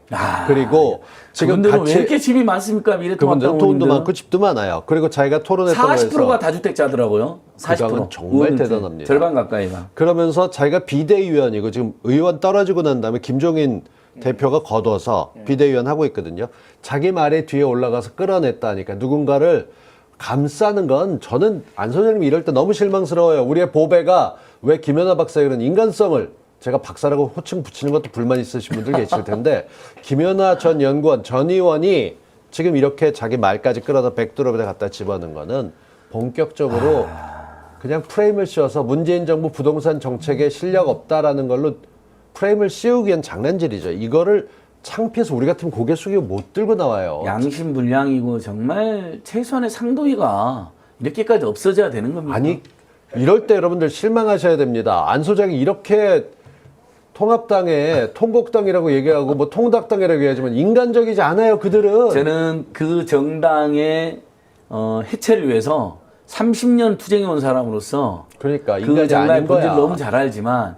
그리고 지금 그분들은 왜 이렇게 집이 많습니까? 미래통합당 그분들은 돈도 의원님들은? 많고 집도 많아요. 그리고 자기가 토론했던 거에서 40%가 다주택자더라고요. 40%. 그거는 정말 대단합니다. 절반 가까이가. 그러면서 자기가 비대위원이고 지금 의원 떨어지고 난 다음에 김종인 대표가 걷어서 비대위원 하고 있거든요. 자기 말에 뒤에 올라가서 끌어냈다니까 누군가를 감싸는 건 저는 안 소장님 이럴 때 너무 실망스러워요. 우리의 보배가 왜 김연아 박사의 그런 인간성을 제가 박사라고 호칭 붙이는 것도 불만 있으신 분들 계실 텐데 김연아 전 연구원 전 의원이 지금 이렇게 자기 말까지 끌어다 백드롭에 갖다 집어넣은 거는 본격적으로 그냥 프레임을 씌워서 문재인 정부 부동산 정책에 실력 없다라는 걸로 프레임을 씌우기 위한 장난질이죠. 이거를 창피해서 우리 같으면 고개 숙이고 못 들고 나와요. 양심불량이고 정말 최소한의 상도위가 이렇게까지 없어져야 되는 겁니다. 아니 이럴 때 여러분들 실망하셔야 됩니다. 안 소장이 이렇게 통합당에 통곡당이라고 얘기하고 뭐 통닭당이라고 얘기하지만 인간적이지 않아요. 그들은. 저는 그 정당의 해체를 위해서 30년 투쟁해온 사람으로서 그러니까 그 인간이 정당의 아닌 거야. 본질 너무 잘 알지만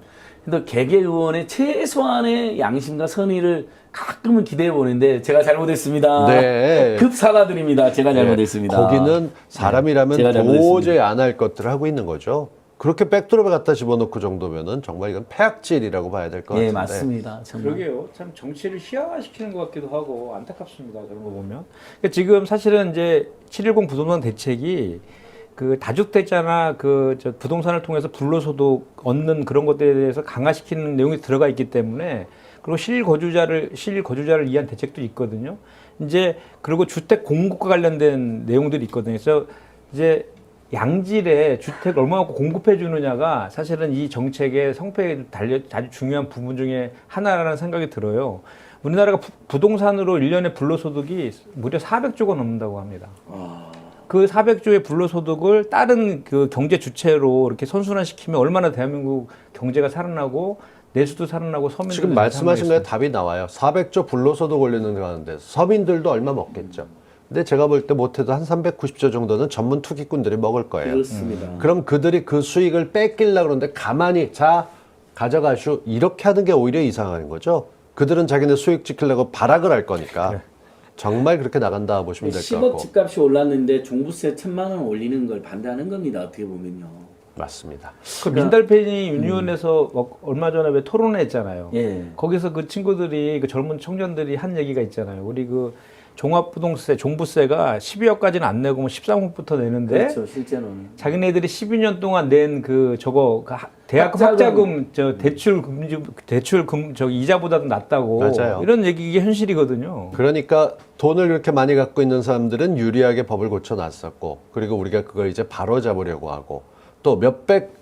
또 개개 의원의 최소한의 양심과 선의를 가끔은 기대해 보는데 제가 잘못했습니다. 네. 급 사과드립니다. 제가 잘못했습니다. 거기는 사람이라면 제가 도저히 안 할 것들을 하고 있는 거죠. 그렇게 백드롭에 갖다 집어넣고 정도면은 정말 이건 폐악질이라고 봐야 될 것 같은데. 네, 맞습니다. 정말. 그러게요. 참 정치를 희화화시키는 것 같기도 하고 안타깝습니다. 그런 거 보면. 그러니까 지금 사실은 이제 7.10 부동산 대책이 그 다주택자나 저 부동산을 통해서 불로소득 얻는 그런 것들에 대해서 강화시키는 내용이 들어가 있기 때문에 그리고 실거주자를 위한 대책도 있거든요. 이제 그리고 주택 공급과 관련된 내용들이 있거든요. 그래서 이제 양질의 주택을 얼마만큼 공급해 주느냐가 사실은 이 정책의 성패에 아주 중요한 부분 중에 하나라는 생각이 들어요. 우리나라가 부동산으로 1년에 불로소득이 무려 400조가 넘는다고 합니다. 그 400조의 불로소득을 다른 그 경제 주체로 이렇게 선순환시키면 얼마나 대한민국 경제가 살아나고 내수도 살아나고 서민들 지금 말씀하신 거에 답이 나와요. 400조 불로소득 올리는 거 하는데 서민들도 얼마 먹겠죠. 근데 제가 볼 때 못해도 한 390조 정도는 전문 투기꾼들이 먹을 거예요. 그렇습니다. 그럼 그들이 그 수익을 뺏기려고 그러는데 가만히 자 가져가슈 이렇게 하는 게 오히려 이상한 거죠. 그들은 자기네 수익 지키려고 발악을 할 거니까 정말 그렇게 나간다 보시면 될 것 10억 같고. 집값이 올랐는데 종부세 1,000만 원 올리는 걸 반대하는 겁니다. 어떻게 보면요. 맞습니다. 그 민달페니 유니온에서 얼마 전에 왜 토론을 했잖아요. 예. 거기서 그 친구들이 그 젊은 청년들이 한 얘기가 있잖아요. 우리 그 종합부동세, 종부세가 12억까지는 안 내고 뭐 13억부터 내는데 그렇죠. 실제로는. 자기네들이 12년 동안 낸 그 대학 학자금 대출 이자보다도 낮다고 맞아요. 이런 얘기 이게 현실이거든요. 그러니까 돈을 그렇게 많이 갖고 있는 사람들은 유리하게 법을 고쳐놨었고 그리고 우리가 그걸 이제 바로잡으려고 하고 또 몇백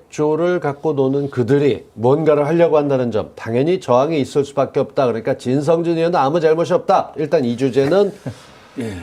조를 갖고 노는 그들이 뭔가를 하려고 한다는 점 당연히 저항이 있을 수밖에 없다. 그러니까 진성준 의원은 아무 잘못이 없다. 일단 이 주제는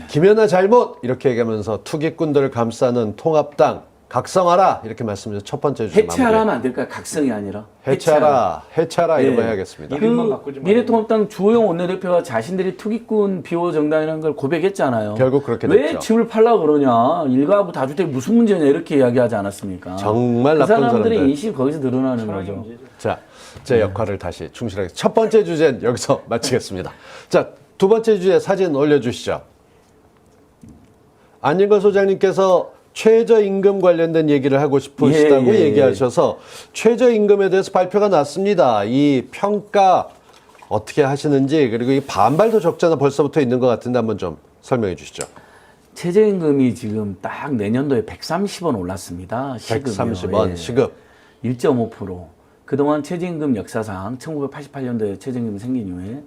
김연아 잘못 이렇게 얘기하면서 투기꾼들을 감싸는 통합당 각성하라 이렇게 말씀드려서 첫 번째 주제 해체하라 하면 안 될까요? 각성이 아니라. 해체하라 이런 거 예. 해야겠습니다. 이름만 바꾸지 그 미래통합당 주호영 원내대표가 자신들이 투기꾼 비호 정당이라는 걸 고백했잖아요. 결국 그렇게 왜 됐죠. 집을 팔라고 그러냐. 일가구 다주택 무슨 문제냐 이렇게 이야기하지 않았습니까? 정말 그 나쁜 사람들의 사람들. 인식이 거기서 늘어나는 거죠. 자, 제 역할을 다시 충실하게. 첫 번째 주제는 여기서 마치겠습니다. 자, 두 번째 주제 사진 올려주시죠. 안진걸 소장님께서 최저임금 관련된 얘기를 하고 싶으시다고 예. 얘기하셔서 최저임금에 대해서 발표가 났습니다. 이 평가 어떻게 하시는지 그리고 이 반발도 적잖아 벌써부터 있는 것 같은데 한번 좀 설명해 주시죠. 최저임금이 지금 딱 내년도에 130원 올랐습니다. 시급이요. 130원 예. 시급. 1.5%. 그동안 최저임금 역사상 1988년도에 최저임금이 생긴 이후에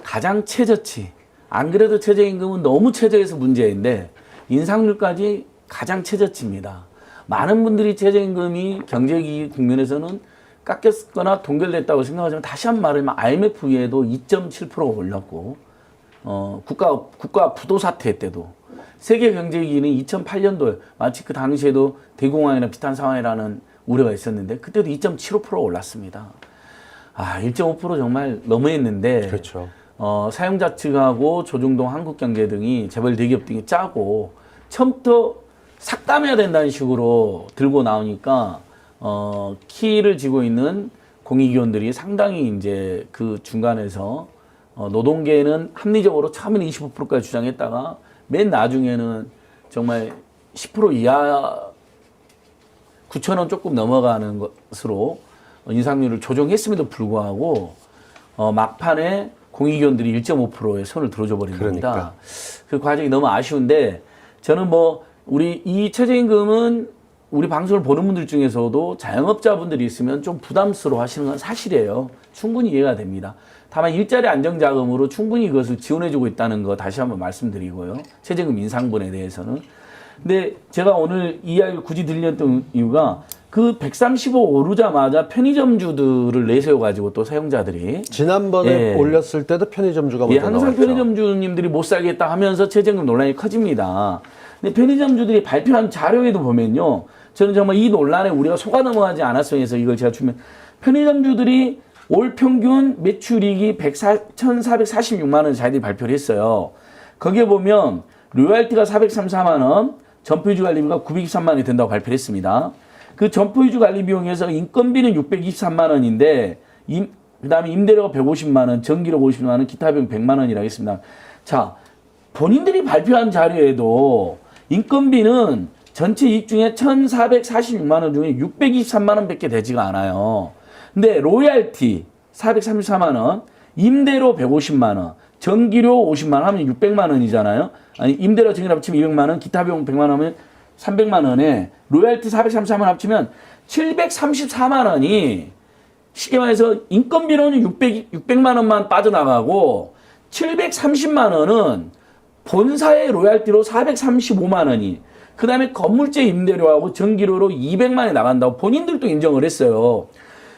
가장 최저치. 안 그래도 최저임금은 너무 최저해서 문제인데 인상률까지 가장 최저치입니다. 많은 분들이 최저임금이 경제기 국면에서는 깎였거나 동결됐다고 생각하지만 다시 한 번 말하면 IMF 이후에도 2.7%가 올랐고 국가 부도 사태 때도 세계 경제위기는 2008년도에 마치 그 당시에도 대공황이나 비슷한 상황이라는 우려가 있었는데 그때도 2.75% 올랐습니다. 1.5% 정말 너무했는데 그렇죠. 사용자 측하고 조중동 한국경제 등이 재벌 대기업 등이 짜고 처음부터 삭감해야 된다는 식으로 들고 나오니까 키를 쥐고 있는 공익위원들이 상당히 이제 그 중간에서 노동계는 합리적으로 처음에는 25%까지 주장했다가 맨 나중에는 정말 10% 이하 9,000원 조금 넘어가는 것으로 인상률을 조정했음에도 불구하고 막판에 공익위원들이 1.5%의 손을 들어줘 버린 겁니다. 그러니까. 그 과정이 너무 아쉬운데 저는 뭐 우리 이 최저임금은 우리 방송을 보는 분들 중에서도 자영업자분들이 있으면 좀 부담스러워 하시는 건 사실이에요. 충분히 이해가 됩니다. 다만 일자리 안정자금으로 충분히 이것을 지원해주고 있다는 거 다시 한번 말씀드리고요. 최저임금 인상분에 대해서는. 근데 제가 오늘 이 이야기를 굳이 들렸던 이유가 그 135 오르자마자 편의점주들을 내세워가지고 또 사용자들이 지난번에 예. 올렸을 때도 편의점주가 예, 먼저 항상 나왔죠. 편의점주님들이 못 살겠다 하면서 최저임금 논란이 커집니다. 근데 편의점주들이 발표한 자료에도 보면요. 저는 정말 이 논란에 우리가 속아 넘어가지 않았으면 해서 이걸 제가 주면 편의점주들이 올 평균 매출이익이 1,446만 원 자기들이 발표를 했어요. 거기에 보면 로열티가 434만 원, 점포유지 관리비가 923만 원이 된다고 발표를 했습니다. 그 점포유지 관리 비용에서 인건비는 623만 원인데 그다음에 임대료가 150만 원, 전기료 50만 원, 기타 비용 100만 원이라고 했습니다. 자, 본인들이 발표한 자료에도 인건비는 전체 이익 중에 1,446만 원 중에 623만 원밖에 되지가 않아요. 근데 로열티 434만 원, 임대료 150만 원, 전기료 50만 원 하면 600만 원이잖아요. 아니 임대료 전기료 합치면 200만 원, 기타 비용 100만 원 하면 300만 원에 로열티 434만 원 합치면 734만 원이 쉽게 말해서 인건비로는 600만 원만 빠져나가고 730만 원은 본사의 로열티로 435만 원이 그 다음에 건물재 임대료하고 전기료로 200만 원이 나간다고 본인들도 인정을 했어요.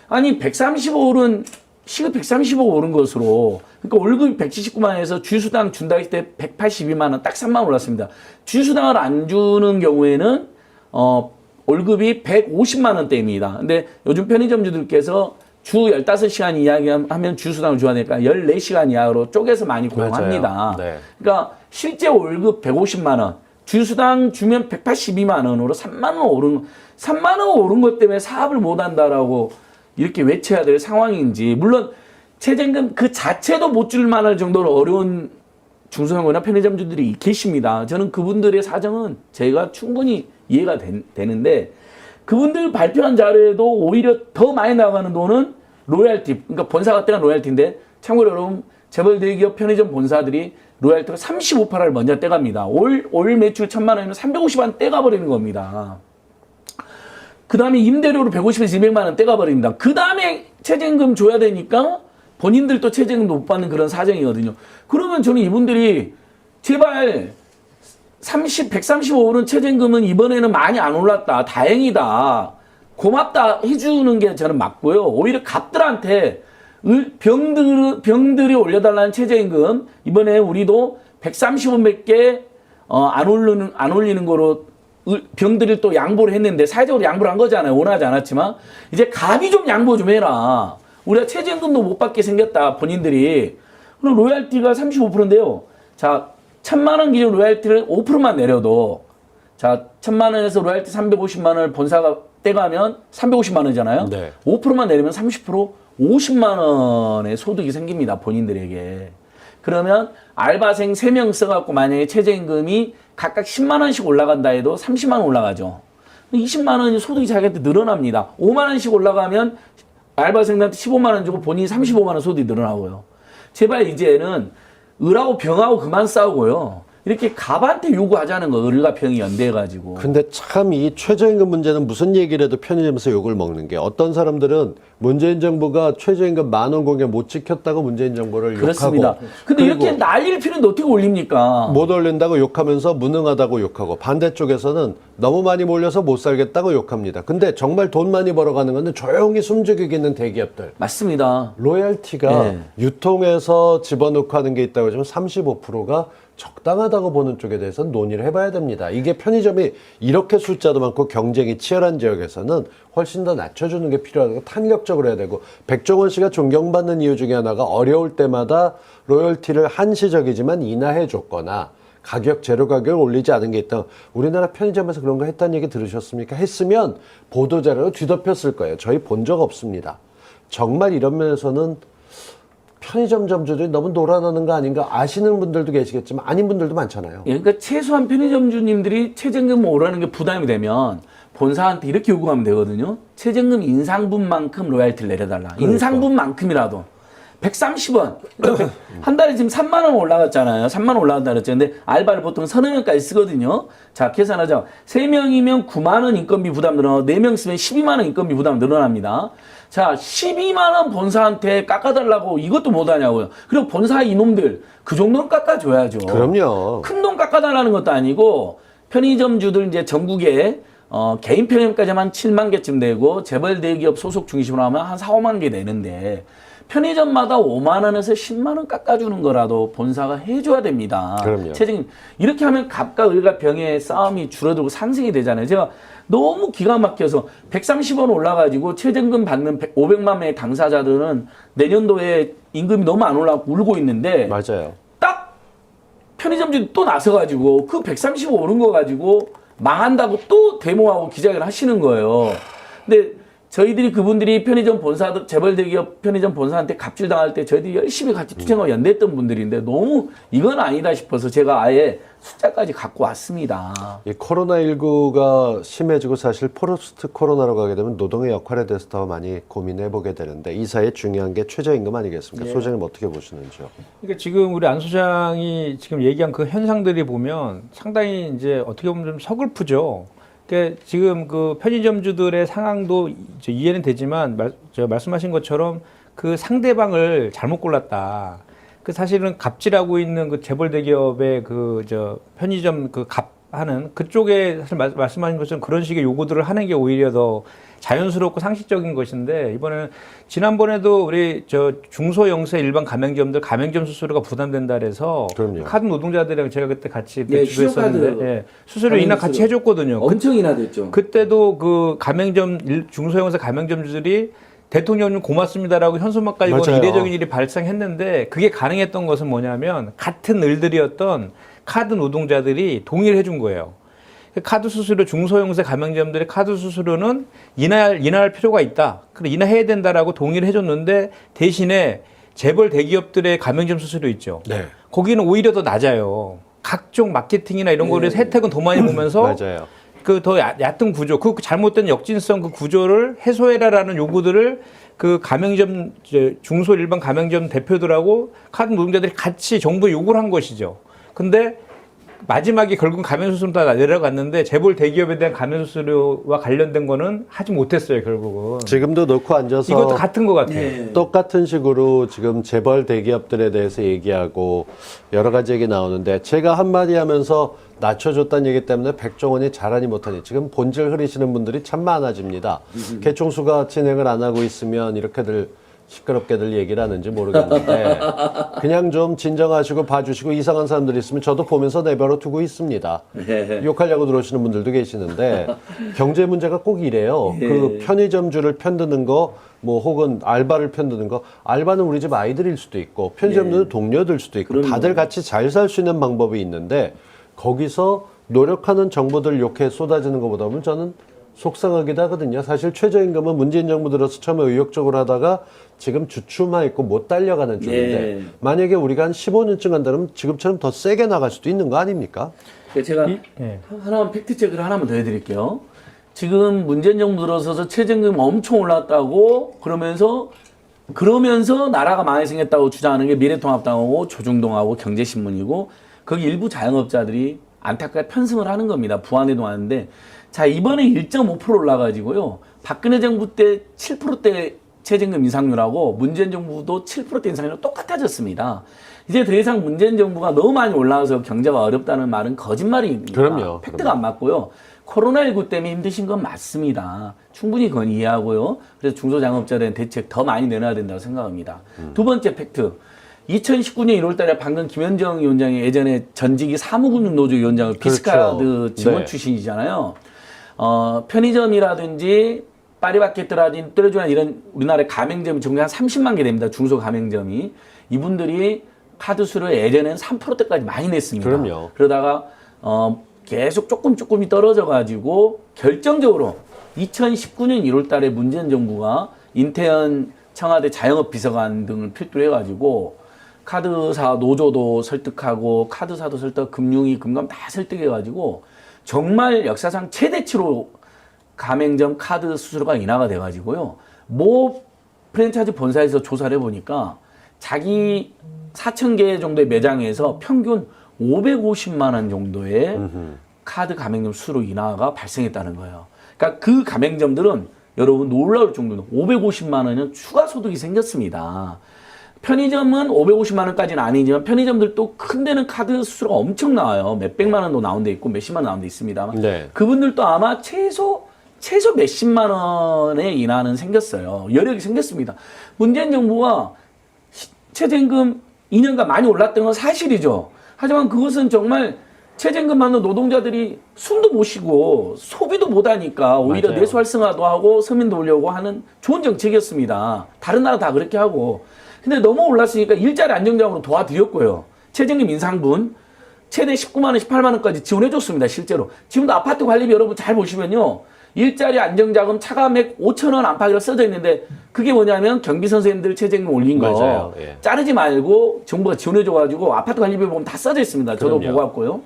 아니 135 오른 시급 135 오른 것으로 그러니까 월급이 179만 원에서 주휴수당 준다 했을 때 182만 원 딱 3만 원 올랐습니다. 주휴수당을 안 주는 경우에는 월급이 150만 원대입니다. 근데 요즘 편의점주들께서 주 15시간 이야기하면 주휴수당을 줘야 되니까 14시간 이하로 쪼개서 많이 고용합니다. 맞아요. 네. 그러니까 실제 월급 150만 원, 주휴수당 주면 182만 원으로 3만 원 오른 3만 원 오른 것 때문에 사업을 못 한다라고 이렇게 외쳐야 될 상황인지 물론 최저임금 그 자체도 못 줄 만할 정도로 어려운 중소형이나 편의점주들이 계십니다. 저는 그분들의 사정은 제가 충분히 이해가 되는데 그분들 발표한 자료에도 오히려 더 많이 나가는 돈은 로열티, 그러니까 본사가 떼간 로열티인데 참고로 여러분 재벌 대기업 편의점 본사들이 로열티가 35%를 먼저 떼갑니다. 올 매출 1,000만 원이면 350만 원 떼가 버리는 겁니다. 그 다음에 임대료로 150에서 200만 원 떼가 버립니다. 그 다음에 최저임금 줘야 되니까 본인들도 최저임금도 못 받는 그런 사정이거든요. 그러면 저는 이분들이 제발 135는 최저임금은 이번에는 많이 안 올랐다. 다행이다. 고맙다 해주는 게 저는 맞고요. 오히려 갑들한테 병들이 올려달라는 최저임금 이번에 우리도 130원밖에 안 올리는 거로 병들이 또 양보를 했는데 사회적으로 양보를 한 거잖아요. 원하지 않았지만 이제 갑이 좀 양보 좀 해라. 우리가 최저임금도 못 받게 생겼다. 본인들이. 그럼 로열티가 35%인데요. 자 1,000만 원 기준 로열티를 5%만 내려도 자 1,000만 원에서 로열티 350만 원을 본사가 떼가면 350만 원이잖아요. 네. 5%만 내리면 30% 50만 원의 소득이 생깁니다. 본인들에게. 그러면 알바생 3명 써갖고 만약에 최저임금이 각각 10만 원씩 올라간다 해도 30만 원 올라가죠. 20만 원이 소득이 자기한테 늘어납니다. 5만 원씩 올라가면 알바생들한테 15만 원 주고 본인이 35만 원 소득이 늘어나고요. 제발 이제는 을하고 병하고 그만 싸우고요. 이렇게 갑한테 요구하자는 거, 을과 병이 연대해가지고. 근데 참 이 최저임금 문제는 무슨 얘기를 해도 편의점에서 욕을 먹는 게 어떤 사람들은 문재인 정부가 최저임금 10,000원 공약 못 지켰다고 문재인 정부를 그렇습니다. 욕하고 근데 그리고 이렇게 난리를 피는데 어떻게 올립니까? 못 올린다고 욕하면서 무능하다고 욕하고 반대쪽에서는 너무 많이 몰려서 못 살겠다고 욕합니다. 근데 정말 돈 많이 벌어가는 건 조용히 숨죽이고 있는 대기업들. 맞습니다. 로열티가 네. 유통에서 집어넣고 하는 게 있다고 하지만 35%가 적당하다고 보는 쪽에 대해서는 논의를 해봐야 됩니다. 이게 편의점이 이렇게 숫자도 많고 경쟁이 치열한 지역에서는 훨씬 더 낮춰주는 게 필요하고 탄력적으로 해야 되고 백종원 씨가 존경받는 이유 중에 하나가 어려울 때마다 로열티를 한시적이지만 인하해 줬거나 가격, 재료 가격을 올리지 않은 게 있다. 우리나라 편의점에서 그런 거 했다는 얘기 들으셨습니까? 했으면 보도자료를 뒤덮였을 거예요. 저희 본 적 없습니다. 정말 이런 면에서는 편의점 점주들이 너무 놀아나는 거 아닌가 아시는 분들도 계시겠지만 아닌 분들도 많잖아요. 예, 그러니까 최소한 편의점주님들이 최저임금 오르는 게 부담이 되면 본사한테 이렇게 요구하면 되거든요. 최저임금 인상분만큼 로얄티를 내려달라. 그러니까. 인상분만큼이라도. 130원. 그러니까 한 달에 지금 3만 원 올라갔잖아요. 3만 원 올라간다 그랬죠. 근데 알바를 보통 서너 명까지 쓰거든요. 자, 계산하자. 3명이면 9만 원 인건비 부담 늘어나고 4명 쓰면 12만 원 인건비 부담 늘어납니다. 자, 12만 원 본사한테 깎아달라고 이것도 못하냐고요. 그리고 본사 이놈들 그 정도는 깎아줘야죠. 그럼요. 큰 돈 깎아달라는 것도 아니고 편의점주들 이제 전국에 개인 편의점까지만 7만 개쯤 되고 재벌 대기업 소속 중심으로 하면 한 4, 5만 개 되는데 편의점마다 5만 원에서 10만 원 깎아주는 거라도 본사가 해줘야 됩니다. 그럼요. 최저임 이렇게 하면 갑과 을과 병의 싸움이 줄어들고 상승이 되잖아요. 제가 너무 기가 막혀서 130원 올라가지고 최저임금 받는 500만 명의 당사자들은 내년도에 임금이 너무 안 올라가고 울고 있는데 맞아요. 딱 편의점주들이 또 나서가지고 그 135 오른 거 가지고 망한다고 또 데모하고 기자회견 하시는 거예요. 근데 저희들이 그분들이 편의점 본사들 재벌 대기업 편의점 본사한테 갑질당할 때 저희들이 열심히 같이 투쟁하고 연대했던 분들인데 너무 이건 아니다 싶어서 제가 아예 숫자까지 갖고 왔습니다. 이 코로나19가 심해지고 사실 포스트 코로나로 가게 되면 노동의 역할에 대해서 더 많이 고민해 보게 되는데 이 사이에 중요한 게 최저임금 아니겠습니까? 예. 소장님 어떻게 보시는지요? 그러니까 지금 우리 안 소장이 지금 얘기한 그 현상들이 보면 상당히 이제 어떻게 보면 좀 서글프죠. 그러니까 지금 그 편의점주들의 상황도 이제 이해는 되지만 말씀하신 것처럼 그 상대방을 잘못 골랐다. 그 사실은 갑질하고 있는 그 재벌 대기업의 그 편의점 그 갑하는 그쪽에 사실 말씀하신 것처럼 그런 식의 요구들을 하는 게 오히려 더 자연스럽고 상식적인 것인데 이번에는 지난번에도 우리 중소영세 일반 가맹점들 가맹점 수수료가 부담된다 그래서 그럼요. 카드 노동자들이랑 제가 그때 같이 예, 주도했었는데 예, 수수료 인하 같이 해줬거든요. 엄청 인하됐죠. 그때도 그 중소형사 가맹점주들이 대통령님 고맙습니다라고 현수막까지 거는 맞아요. 이례적인 일이 발생했는데 그게 가능했던 것은 뭐냐면 같은 을들이었던 카드 노동자들이 동의를 해준 거예요. 카드 수수료 중소형사 가맹점들의 카드 수수료는 인하할 필요가 있다. 그래 인하해야 된다라고 동의를 해줬는데 대신에 재벌 대기업들의 가맹점 수수료 있죠. 네. 거기는 오히려 더 낮아요. 각종 마케팅이나 이런 거를 혜택은 더 많이 보면서 맞아요. 그 더 얕은 구조, 그 잘못된 역진성 그 구조를 해소해라라는 요구들을 그 가맹점 중소 일반 가맹점 대표들하고 카드 노동자들이 같이 정부에 요구를 한 것이죠. 근데 마지막에 결국 가맹수수료 다 내려갔는데 재벌 대기업에 대한 가맹수수료와 관련된 거는 하지 못했어요 결국은. 지금도 놓고 앉아서 이것도 같은 것 같아요. 네. 똑같은 식으로 지금 재벌 대기업들에 대해서 얘기하고 여러 가지 얘기 나오는데 제가 한마디 하면서 낮춰줬다는 얘기 때문에 백종원이 잘하니 못하니 지금 본질 흐리시는 분들이 참 많아집니다. 개총수가 진행을 안 하고 있으면 이렇게들 시끄럽게들 얘기를 하는지 모르겠는데 그냥 좀 진정하시고 봐주시고 이상한 사람들이 있으면 저도 보면서 내버려 두고 있습니다. 욕하려고 들어오시는 분들도 계시는데 경제 문제가 꼭 이래요. 그 편의점주를 편드는 거 뭐 혹은 알바를 편드는 거 알바는 우리 집 아이들일 수도 있고 편의점들은 동료들 수도 있고 다들 같이 잘 살 수 있는 방법이 있는데 거기서 노력하는 정부들 욕해 쏟아지는 것보다 보면 저는 속상하기도 하거든요. 사실 최저임금은 문재인 정부 들어서 처음에 의욕적으로 하다가 지금 주춤하 있고 못 달려가는 중인데 예. 만약에 우리가 한 15년쯤 간다면 지금처럼 더 세게 나갈 수도 있는 거 아닙니까? 제가 예. 하나만 팩트 체크를 하나만 더 해드릴게요. 지금 문재인 정부 들어서서 최저임금 엄청 올랐다고 그러면서 나라가 많이 생겼다고 주장하는 게 미래통합당하고 조중동하고 경제신문이고 거기 일부 자영업자들이 안타깝게 편승을 하는 겁니다. 부안해도 하는데 자 이번에 1.5% 올라가지고요. 박근혜 정부 때 7%대 최저임금 인상률하고 문재인 정부도 7%대 인상률 똑같아졌습니다. 이제 더 이상 문재인 정부가 너무 많이 올라와서 경제가 어렵다는 말은 거짓말입니다. 그럼요. 팩트가 안 맞고요. 코로나19 때문에 힘드신 건 맞습니다. 충분히 그건 이해하고요. 그래서 중소장업자들은 대책 더 많이 내놔야 된다고 생각합니다. 두 번째 팩트. 2019년 1월 달에 방금 김현정 위원장이 예전에 전직이 사무금융노조 위원장을 비스카드 직원 네. 출신이잖아요. 편의점이라든지 파리바게뜨라든지 뚜레쥬나 이런 우리나라의 가맹점이 전국에 한 30만 개 됩니다. 중소 가맹점이. 이분들이 카드 수를 예전에는 3%대까지 많이 냈습니다. 그럼요. 그러다가 계속 조금이 떨어져 가지고 결정적으로 2019년 1월 달에 문재인 정부가 인태현 청와대 자영업 비서관 등을 필두로 해가지고 카드사 노조도 설득하고 카드사도 설득, 금융위, 금감 다 설득해가지고 정말 역사상 최대치로 가맹점 카드 수수료가 인하가 돼가지고요. 모 프랜차이즈 본사에서 조사를 해보니까 자기 4,000개 정도의 매장에서 평균 550만 원 정도의 카드 가맹점 수수료 인하가 발생했다는 거예요. 그러니까 그 가맹점들은 여러분 놀라울 정도로 550만 원은 추가 소득이 생겼습니다. 편의점은 550만 원까지는 아니지만 편의점들도 큰 데는 카드 수수료가 엄청 나와요. 몇백만 원도 나온 데 있고 몇십만 원 나온 데 있습니다만 네. 그분들도 아마 최소 몇십만 원의 인하는 생겼어요. 여력이 생겼습니다. 문재인 정부가 최저임금 2년간 많이 올랐던 건 사실이죠. 하지만 그것은 정말 최저임금 받는 노동자들이 숨도 못 쉬고 소비도 못 하니까 오히려 맞아요. 내수 활성화도 하고 서민도 오려고 하는 좋은 정책이었습니다. 다른 나라 다 그렇게 하고. 근데 너무 올랐으니까 일자리 안정장으로 도와드렸고요. 최저임금 인상분 최대 19만 원, 18만 원까지 지원해 줬습니다. 실제로. 지금도 아파트 관리비 여러분 잘 보시면요. 일자리 안정자금 차감액 5천 원 안팎이라고 써져 있는데 그게 뭐냐면 경비 선생님들 최저임금 올린 거 맞아요. 예. 자르지 말고 정부가 지원해 줘가지고 아파트 관리비 보면 다 써져 있습니다. 저도 그럼요. 보고 왔고요.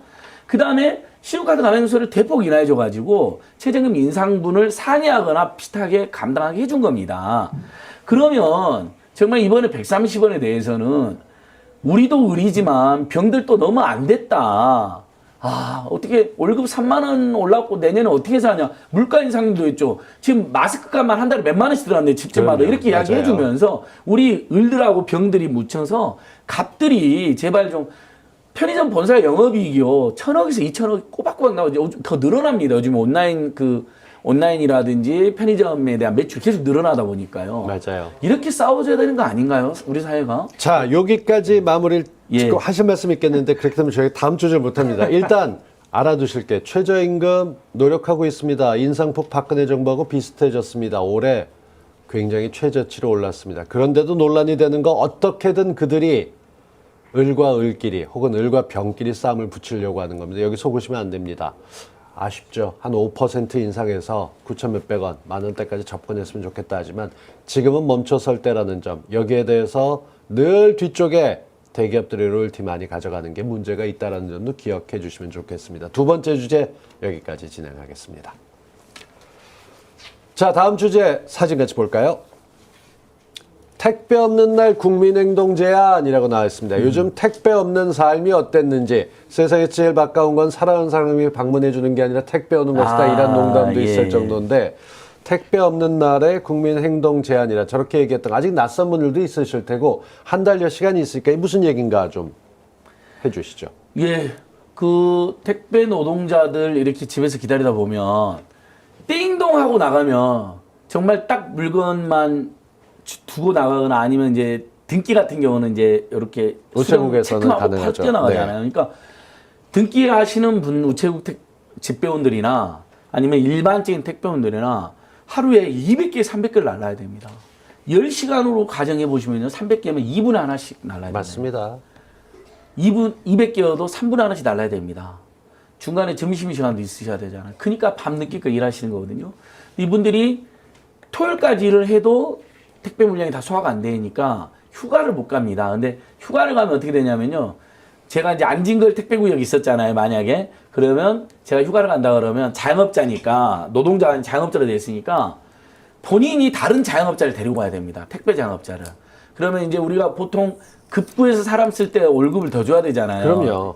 그 다음에 신용카드 가맹수를 대폭 인하해 줘가지고 최저임금 인상분을 상회하거나 비슷하게 감당하게 해준 겁니다. 그러면 정말 이번에 130원에 대해서는 우리도 의리지만 병들도 너무 안 됐다. 아, 어떻게 월급 3만 원 올랐고 내년에 어떻게 사냐. 물가 인상도 있죠. 지금 마스크 값만 한 달에 몇만 원씩 들어갔는데 집집마다 그럼요. 이렇게 이야기해 맞아요. 주면서 우리 을들하고 병들이 묻혀서 값들이 제발 좀 편의점 본사 영업이익이요. 1,000억에서 2,000억 꼬박꼬박 나오죠. 더 늘어납니다. 요즘 온라인이라든지 편의점에 대한 매출 계속 늘어나다 보니까요. 맞아요. 이렇게 싸워줘야 되는 거 아닌가요? 우리 사회가? 자, 여기까지 마무리를 예. 짓고 하실 말씀 있겠는데 그렇게 되면 저희가 다음 주제 못합니다. 일단 알아두실 게 최저임금 노력하고 있습니다. 인상폭 박근혜 정부하고 비슷해졌습니다. 올해 굉장히 최저치로 올랐습니다. 그런데도 논란이 되는 거 어떻게든 그들이 을과 을끼리 혹은 을과 병끼리 싸움을 붙이려고 하는 겁니다. 여기 속으시면 안 됩니다. 아쉽죠. 한 5% 인상해서 9천 몇백 원, 만 원대까지 접근했으면 좋겠다 하지만 지금은 멈춰설 때라는 점, 여기에 대해서 늘 뒤쪽에 대기업들이 로열티 많이 가져가는 게 문제가 있다는 점도 기억해 주시면 좋겠습니다. 두 번째 주제 여기까지 진행하겠습니다. 자, 다음 주제 사진 같이 볼까요? 택배 없는 날 국민행동 제안이라고 나와 있습니다. 요즘 택배 없는 삶이 어땠는지, 세상에 제일 가까운 건 사랑하는 사람이 방문해 주는 게 아니라 택배 오는 것이다, 이런 농담도 예. 있을 정도인데, 택배 없는 날에 국민행동 제안이라 저렇게 얘기했던 거, 아직 낯선 분들도 있으실 테고 한 달여 시간이 있으니까 이게 무슨 얘기인가 좀 해주시죠. 예, 그 택배 노동자들 이렇게 집에서 기다리다 보면 띵동 하고 나가면 정말 딱 물건만 두고 나가거나 아니면 이제 등기 같은 경우는 이제 이렇게 우체국에서는 가능하죠. 뛰어나가잖아요. 그러니까 등기 하시는 분 우체국 집배원들이나 아니면 일반적인 택배원들이나 하루에 200개, 300개를 날라야 됩니다. 10시간으로 가정해 보시면요. 300개면 2분에 하나씩 날라야 됩니다. 맞습니다. 200개여도 3분에 하나씩 날라야 됩니다. 중간에 점심시간도 있으셔야 되잖아요. 그러니까 밤늦게까지 일하시는 거거든요. 이분들이 토요일까지 일을 해도 택배 물량이 다 소화가 안 되니까 휴가를 못 갑니다. 근데 휴가를 가면 어떻게 되냐면요. 제가 이제 안진걸 택배구역이 있었잖아요. 만약에. 그러면 제가 휴가를 간다 그러면 자영업자니까, 노동자가 자영업자로 되어 있으니까 본인이 다른 자영업자를 데리고 가야 됩니다. 택배 자영업자를. 그러면 이제 우리가 보통 급구에서 사람 쓸 때 월급을 더 줘야 되잖아요. 그럼요.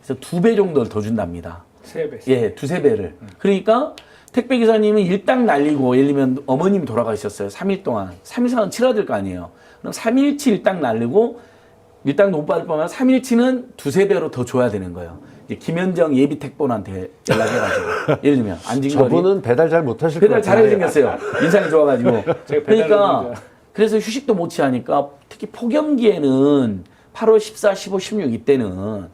그래서 2배 정도를 더 준답니다. 3배. 예, 2~3배를. 그러니까 택배 기사님이 일당 날리고, 예를 들면 어머님이 돌아가셨어요. 3일 동안. 3일 상은 치러야 될 거 아니에요. 그럼 3일치 일당 날리고 일당도 못 받을 뻔하면 3일치는 2~3배로 더 줘야 되는 거예요. 이제 김현정 예비 택배원한테 연락해가지고 예를 들면 안진걸이 저분은 배달 잘 못하실 것 배달 같은데. 잘하게 생겼어요. 인상이 좋아가지고. 제가 배달 그러니까 노동자. 그래서 휴식도 못 취하니까 특히 폭염기에는 8월 14, 15, 16 이때는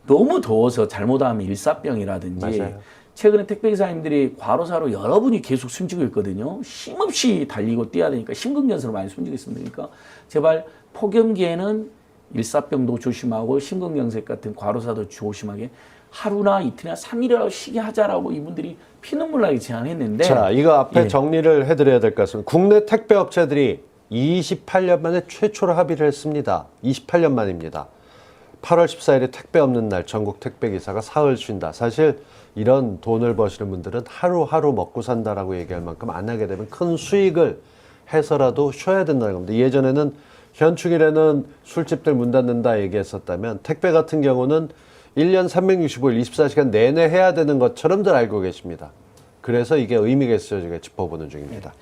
너무 더워서 잘못하면 일사병이라든지 맞아요. 최근에 택배기사님들이 과로사로 여러분이 계속 숨지고 있거든요. 쉼없이 달리고 뛰어야 되니까 심근경색으로 많이 숨지고 있습니다. 그러니까 제발 폭염기에는 일사병도 조심하고 심근경색 같은 과로사도 조심하게 하루나 이틀이나 3일이라도 쉬게 하자라고 이분들이 피눈물 나게 제안했는데 자, 이거 앞에 예. 정리를 해드려야 될 것 같습니다. 국내 택배 업체들이 28년 만에 최초로 합의를 했습니다. 28년 만입니다. 8월 14일에 택배 없는 날 전국 택배기사가 사흘 쉰다. 사실 이런 돈을 버시는 분들은 하루하루 먹고 산다라고 얘기할 만큼 안 하게 되면 큰 수익을 해서라도 쉬어야 된다는 겁니다. 예전에는 현충일에는 술집들 문 닫는다 얘기했었다면 택배 같은 경우는 1년 365일 24시간 내내 해야 되는 것처럼들 알고 계십니다. 그래서 이게 의미가 있어서 제가 짚어보는 중입니다.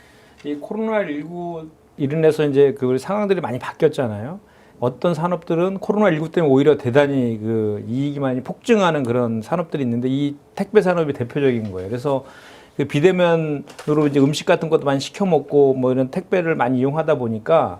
이 코로나19 이른해서 이제 그 상황들이 많이 바뀌었잖아요. 어떤 산업들은 코로나19 때문에 오히려 대단히 그 이익이 많이 폭증하는 그런 산업들이 있는데 이 택배 산업이 대표적인 거예요. 그래서 그 비대면으로 이제 음식 같은 것도 많이 시켜 먹고 뭐 이런 택배를 많이 이용하다 보니까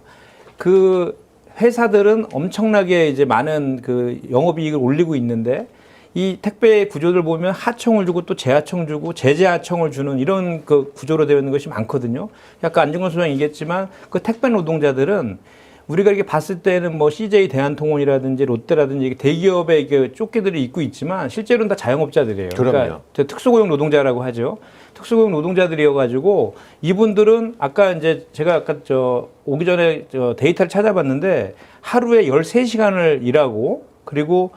그 회사들은 엄청나게 이제 많은 그 영업이익을 올리고 있는데 이 택배 구조들 보면 하청을 주고 또 재하청 주고 재재하청을 주는 이런 그 구조로 되어 있는 것이 많거든요. 약간 안중근 소장이 얘기했지만 그 택배 노동자들은 우리가 이렇게 봤을 때는 뭐 CJ 대한통운이라든지 롯데라든지 대기업의 이게 쫓기들이 있고 있지만 실제로는 다 자영업자들이에요. 그럼요. 그러니까 특수고용 노동자라고 하죠. 특수고용 노동자들이어가지고 이분들은 아까 이제 제가 아까 오기 전에 데이터를 찾아봤는데 하루에 13시간을 일하고 그리고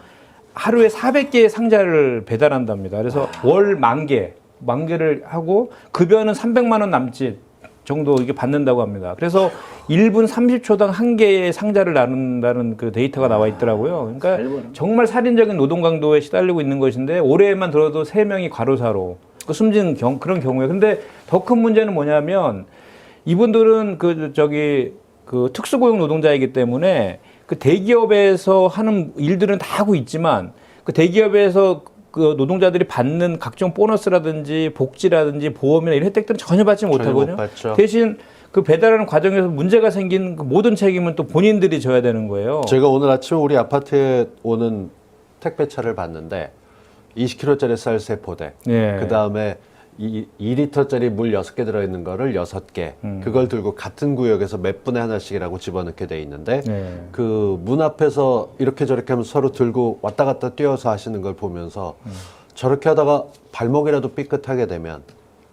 하루에 400개의 상자를 배달한답니다. 그래서 월 10,000개를 하고 급여는 300만 원 남짓 정도 이게 받는다고 합니다. 그래서 1분 30초당 1개의 상자를 나눈다는 그 데이터가 나와 있더라고요. 그러니까 정말 살인적인 노동 강도에 시달리고 있는 것인데 올해만 들어도 3명이 과로사로 숨진 그런 경우에. 근데 더 큰 문제는 뭐냐면 이분들은 그 특수고용 노동자이기 때문에 그 대기업에서 하는 일들은 다 하고 있지만 그 대기업에서 그 노동자들이 받는 각종 보너스라든지 복지라든지 보험이나 이런 혜택들은 전혀 받지 못하거든요. 대신 그 배달하는 과정에서 문제가 생긴 그 모든 책임은 또 본인들이 져야 되는 거예요. 제가 오늘 아침에 우리 아파트에 오는 택배차를 봤는데 20kg짜리 쌀 3포대, 예. 그 다음에 2리터짜리 물 6개 들어있는 거를 6개, 그걸 들고 같은 구역에서 몇 분에 하나씩이라고 집어넣게 돼 있는데 그 문 앞에서 이렇게 저렇게 하면서 서로 들고 왔다 갔다 뛰어서 하시는 걸 보면서 저렇게 하다가 발목이라도 삐끗하게 되면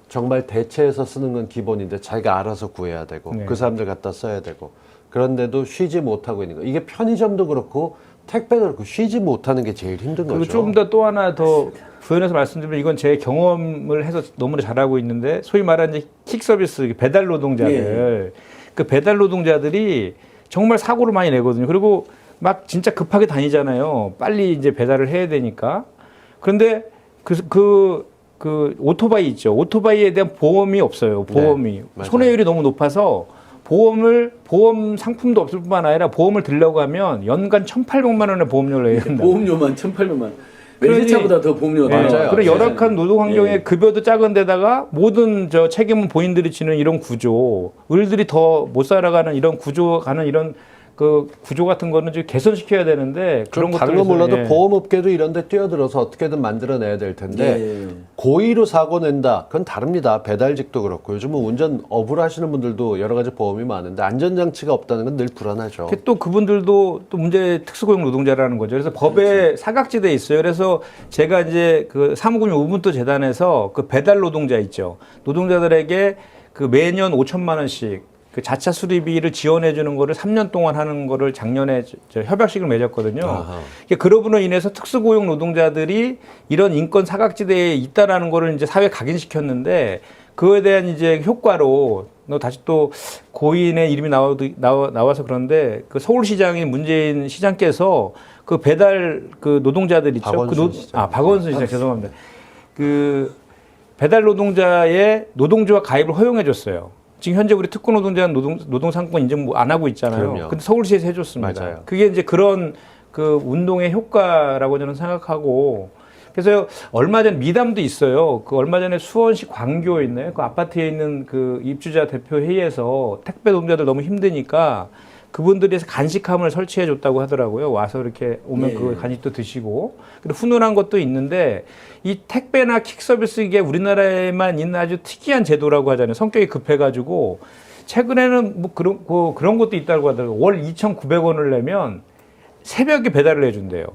정말 대체해서 쓰는 건 기본인데 자기가 알아서 구해야 되고 그 사람들 갖다 써야 되고 그런데도 쉬지 못하고 있는 거. 이게 편의점도 그렇고 택배도 그렇고 쉬지 못하는 게 제일 힘든 거죠. 그리고 좀 더 또 하나 더 부연해서 말씀드리면 이건 제 경험을 해서 너무나 잘하고 있는데 소위 말하는 이제 킥 서비스 배달 노동자들 그 배달 노동자들이 정말 사고를 많이 내거든요. 그리고 막 진짜 급하게 다니잖아요. 빨리 이제 배달을 해야 되니까. 그런데 그 오토바이 있죠. 오토바이에 대한 보험이 없어요. 보험이 손해율이 너무 높아서 보험 상품도 없을 뿐만 아니라 보험을 들려고 하면 연간 1,800만 원의 보험료를 내야 된다. 보험료만 1,800만 원. 외제차보다 더 보험료가 맞아요. 그런 열악한 노동 환경에 급여도 작은 데다가 모든 책임은 본인들이 지는 이런 구조, 을들이 더 못 살아가는 이런 구조 가는 이런 그 구조 같은 거는 좀 개선시켜야 되는데 그런 것들 다른 건 몰라도 보험업계도 이런 데 뛰어들어서 어떻게든 만들어내야 될 텐데 고의로 사고 낸다. 그건 다릅니다. 배달직도 그렇고 요즘은 운전 업을 하시는 분들도 여러 가지 보험이 많은데 안전장치가 없다는 건 늘 불안하죠. 또 그분들도 또 문제 특수고용 노동자라는 거죠. 그래서 법에 사각지대에 있어요. 그래서 제가 이제 그 사무금융 우분투 재단에서 그 배달 노동자 있죠. 노동자들에게 그 매년 5천만 원씩 그 자차 수리비를 지원해 주는 거를 3년 동안 하는 거를 작년에 협약식을 맺었거든요. 그러므로 인해서 특수고용 노동자들이 이런 인권 사각지대에 있다라는 거를 이제 사회에 각인시켰는데 그거에 대한 이제 효과로 다시 또 고인의 이름이 나와서 그런데 그 서울시장인 문재인 시장께서 그 배달 그 노동자들 있죠. 박원순 시장 죄송합니다. 그 배달 노동자의 노동조합 가입을 허용해 줬어요. 지금 현재 우리 특고 노동자는 노동 상권 인증 안 하고 있잖아요. 그럼요. 근데 서울시에서 해줬습니다. 맞아요. 그게 이제 그런 그 운동의 효과라고 저는 생각하고 그래서 얼마 전 미담도 있어요. 그 얼마 전에 수원시 광교에 있나요? 그 아파트에 있는 그 입주자 대표 회의에서 택배 노동자들 너무 힘드니까 그분들이 간식함을 설치해 줬다고 하더라고요. 와서 이렇게 오면 그 간식도 드시고. 그리고 훈훈한 것도 있는데 이 택배나 킥 서비스 이게 우리나라에만 있는 아주 특이한 제도라고 하잖아요. 성격이 급해가지고 최근에는 뭐 그런 것도 있다고 하더라고요. 월 2,900원을 내면 새벽에 배달을 해준대요.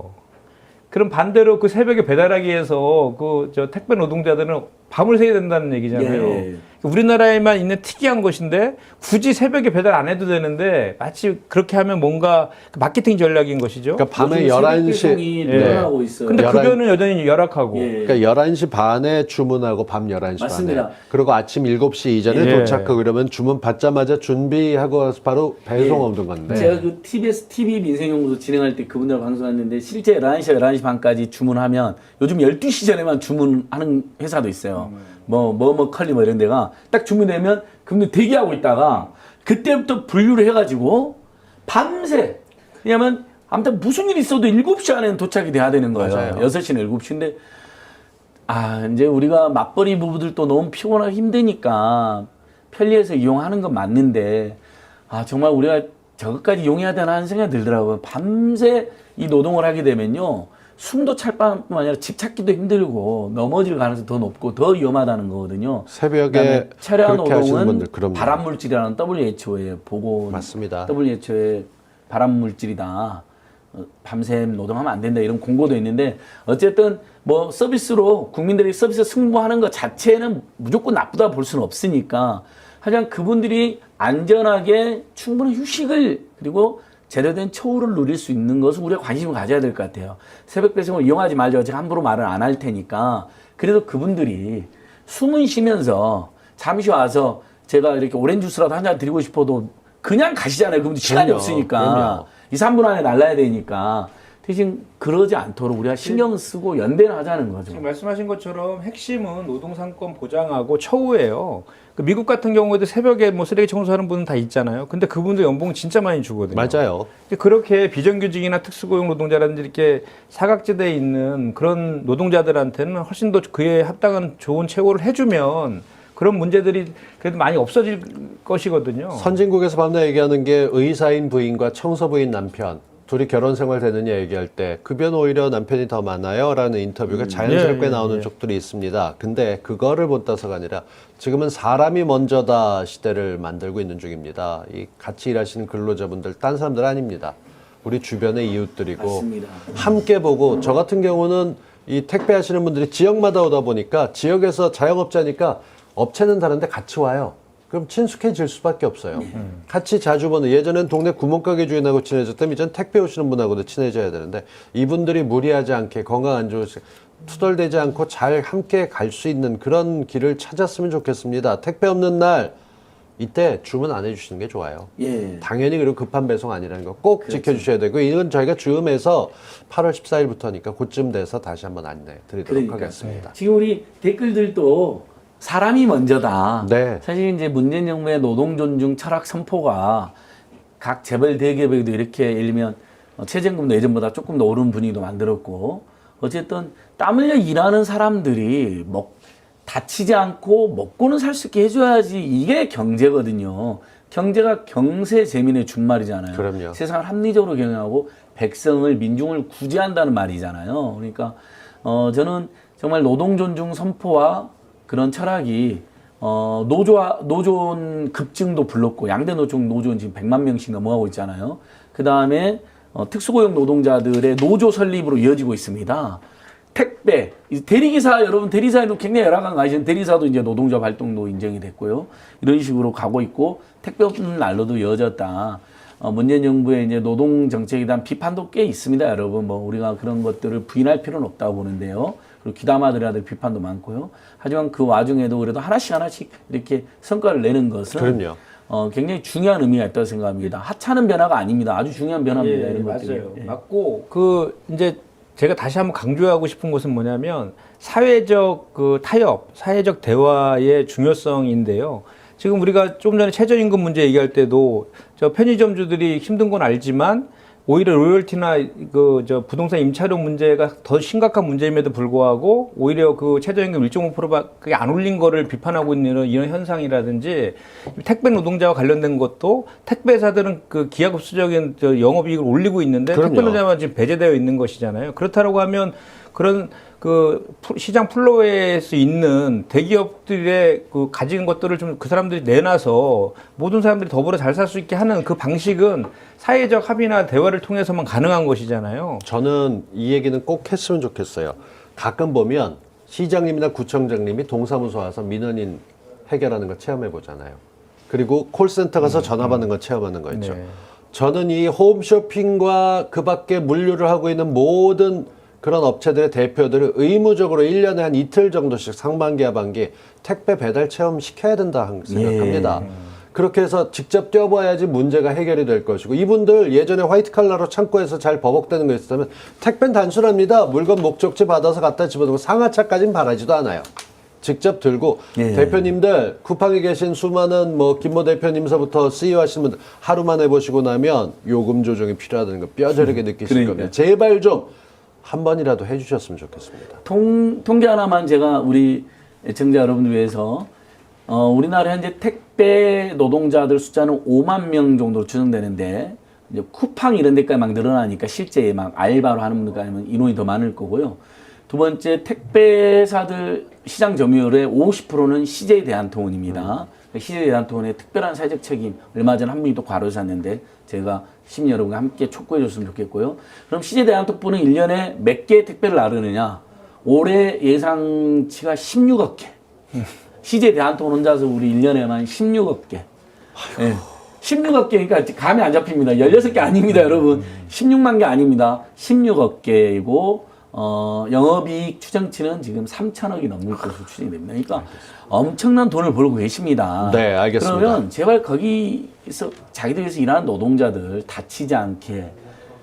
그럼 반대로 그 새벽에 배달하기 위해서 그 저 택배 노동자들은 밤을 새야 된다는 얘기잖아요. 예. 우리나라에만 있는 특이한 것인데 굳이 새벽에 배달 안 해도 되는데 마치 그렇게 하면 뭔가 그 마케팅 전략인 것이죠. 그러니까 밤에 요즘 새벽 11시 배송이 늘어나고 있어요. 근데 11 급여는 여전히 열악하고. 예. 그러니까 11시 반에 주문하고 밤 11시 맞습니다. 반에 그리고 아침 7시 이전에 예. 도착하고 그러면 주문 받자마자 준비하고 와서 바로 배송 오는 건데 제가 그 TBS TV 민생연구소 진행할 때 그분들 방송했는데 실제 11시 반까지 주문하면 요즘 12시 전에만 주문하는 회사도 있어요. 컬리 뭐 이런 데가 딱 주문되면 그분들 대기하고 있다가 그때부터 분류를 해가지고 밤새 왜냐면 아무튼 무슨 일이 있어도 7시 안에는 도착이 돼야 되는 거예요. 맞아요. 6시나 7시인데 이제 우리가 맞벌이 부부들도 너무 피곤하고 힘드니까 편리해서 이용하는 건 맞는데 정말 우리가 저것까지 이용해야 되나 하는 생각이 들더라고요. 밤새 이 노동을 하게 되면요. 숨도 찰 뿐만 아니라 집 찾기도 힘들고 넘어질 가능성이 더 높고 더 위험하다는 거거든요. 새벽에 그다음에 체류 그렇게 하시는 노동은 분들 그럼요. 발암물질이라는 WHO의 보고 맞습니다. WHO의 발암물질이다. 밤샘 노동하면 안 된다 이런 공고도 있는데 어쨌든 뭐 서비스로 국민들이 서비스 승부하는 것 자체는 무조건 나쁘다 볼 수는 없으니까 하지만 그분들이 안전하게 충분한 휴식을 그리고 제대로 된 처우를 누릴 수 있는 것을 우리가 관심을 가져야 될 것 같아요. 새벽 배송을 이용하지 말자고 제가 함부로 말을 안 할 테니까 그래도 그분들이 숨은 쉬면서 잠시 와서 제가 이렇게 오렌지 주스라도 한 잔 드리고 싶어도 그냥 가시잖아요. 그분들 시간이 그럼요. 없으니까. 그럼요. 2, 3분 안에 날라야 되니까. 대신 그러지 않도록 우리가 신경 쓰고 연대를 하자는 거죠. 지금 말씀하신 것처럼 핵심은 노동상권 보장하고 처우예요. 그 미국 같은 경우에도 새벽에 뭐 쓰레기 청소하는 분은 다 있잖아요. 근데 그분들 연봉 진짜 많이 주거든요. 맞아요. 근데 그렇게 비정규직이나 특수고용 노동자라든지 이렇게 사각지대에 있는 그런 노동자들한테는 훨씬 더 그에 합당한 좋은 최고를 해주면 그런 문제들이 그래도 많이 없어질 것이거든요. 선진국에서 밤낮 얘기하는 게 의사인 부인과 청소부인 남편 둘이 결혼 생활 되느냐 얘기할 때 급여는 오히려 남편이 더 많아요 라는 인터뷰가 자연스럽게 예, 나오는 쪽들이 있습니다. 근데 그거를 본따서가 아니라 지금은 사람이 먼저다 시대를 만들고 있는 중입니다. 이 같이 일하시는 근로자분들 딴 사람들 아닙니다. 우리 주변의 이웃들이고 맞습니다. 함께 보고 저 같은 경우는 이 택배 하시는 분들이 지역마다 오다 보니까 지역에서 자영업자니까 업체는 다른데 같이 와요. 그럼 친숙해질 수밖에 없어요. 같이 자주 보는 예전엔 동네 구멍가게 주인하고 친해졌다면 이젠 택배 오시는 분하고도 친해져야 되는데 이분들이 무리하지 않게 건강 안 좋으시 투덜대지 않고 잘 함께 갈 수 있는 그런 길을 찾았으면 좋겠습니다. 택배 없는 날 이때 주문 안 해주시는 게 좋아요. 예. 당연히 그리고 급한 배송 아니라는 거 꼭 지켜주셔야 되고 이건 저희가 즈음에서 8월 14일부터니까 그쯤 돼서 다시 한번 안내 드리도록 그러니까. 하겠습니다. 지금 우리 댓글들도 사람이 먼저다. 네. 사실 이제 문재인 정부의 노동 존중 철학 선포가 각 재벌 대기업에도 이렇게 예를 들면 최저임금도 예전보다 조금 더 오른 분위기도 만들었고 어쨌든 땀 흘려 일하는 사람들이 다치지 않고 먹고는 살 수 있게 해줘야지 이게 경제거든요. 경제가 경세 재민의 준말이잖아요. 그럼요. 세상을 합리적으로 경영하고 백성을 민중을 구제한다는 말이잖아요. 그러니까 저는 정말 노동 존중 선포와 그런 철학이 노조원 급증도 불렀고 양대 노조원 지금 100만 명씩 넘어가고 있잖아요. 그 다음에 특수고용 노동자들의 노조 설립으로 이어지고 있습니다. 택배, 대리기사 여러분 대리사에도 굉장히 열악한 거 아시죠? 대리사도 이제 노동자 활동도 인정이 됐고요. 이런 식으로 가고 있고 택배 없는 날로도 이어졌다. 문재인 정부의 이제 노동 정책에 대한 비판도 꽤 있습니다, 여러분. 뭐 우리가 그런 것들을 부인할 필요는 없다고 보는데요. 그리고 귀담아 들어야 될 비판도 많고요. 하지만 그 와중에도 그래도 하나씩 이렇게 성과를 내는 것은 그럼요. 굉장히 중요한 의미가 있다고 생각합니다. 하찮은 변화가 아닙니다. 아주 중요한 변화입니다. 예, 이런 것들이. 맞아요. 맞고 그 이제 제가 다시 한번 강조하고 싶은 것은 뭐냐면 사회적 그 타협, 사회적 대화의 중요성인데요. 지금 우리가 조금 전에 최저임금 문제 얘기할 때도 저 편의점주들이 힘든 건 알지만 오히려 로열티나 부동산 임차료 문제가 더 심각한 문제임에도 불구하고 오히려 그 최저임금 1.5%밖에 안 올린 거를 비판하고 있는 이런 현상이라든지 택배 노동자와 관련된 것도 택배사들은 그 기하급수적인 영업이익을 올리고 있는데 그럼요. 택배 노동자만 지금 배제되어 있는 것이잖아요. 그렇다고 하면 그런 그 시장 플로어에 수 있는 대기업들의 그 가진 것들을 좀 그 사람들이 내놔서 모든 사람들이 더불어 잘 살 수 있게 하는 그 방식은 사회적 합의나 대화를 통해서만 가능한 것이잖아요. 저는 이 얘기는 꼭 했으면 좋겠어요. 가끔 보면 시장님이나 구청장님이 동사무소 와서 민원인 해결하는 거 체험해 보잖아요. 그리고 콜센터 가서 전화 받는 거 체험하는 거 있죠. 네. 저는 이 홈쇼핑과 그 밖에 물류를 하고 있는 모든 그런 업체들의 대표들을 의무적으로 1년에 한 이틀 정도씩 상반기, 하반기 택배 배달 체험 시켜야 된다 생각합니다. 그렇게 해서 직접 뛰어봐야지 문제가 해결이 될 것이고, 이분들 예전에 화이트 칼라로 창고에서 잘 버벅대는 거 있었다면 택배는 단순합니다. 물건 목적지 받아서 갖다 집어넣고 상하차까지는 바라지도 않아요. 직접 들고 대표님들 쿠팡에 계신 수많은 뭐 김모 대표님서부터 CEO 하시는 분들 하루만 해보시고 나면 요금 조정이 필요하다는 거 뼈저리게 느끼실 겁니다. 제발 좀 한 번이라도 해주셨으면 좋겠습니다. 통계 하나만 제가 우리 애청자 여러분들 위해서 우리나라 현재 택배 노동자들 숫자는 5만 명 정도로 추정되는데, 이제 쿠팡 이런 데까지 막 늘어나니까 실제 막 알바로 하는 분들 아니면 인원이 더 많을 거고요. 두 번째, 택배사들 시장 점유율의 50%는 CJ 대한통운입니다. CJ 대한통운의 특별한 사회적 책임, 얼마 전에 한 분이 또 과로사였는데 제가 시민 여러분과 함께 촉구해 줬으면 좋겠고요. 그럼 CJ 대한통운은 1년에 몇 개의 택배를 나르느냐? 올해 예상치가 16억 개. CJ 대한통운 혼자서 우리 1년에만 16억 개. 네. 16억 개, 그러니까 감이 안 잡힙니다. 16개 아닙니다, 여러분. 16만 개 아닙니다. 16억 개이고, 영업이익 추정치는 지금 3천억이 넘을 것으로 추정이 됩니다. 그러니까 엄청난 돈을 벌고 계십니다. 네, 알겠습니다. 그러면 제발 거기서 자기들에서 일하는 노동자들 다치지 않게,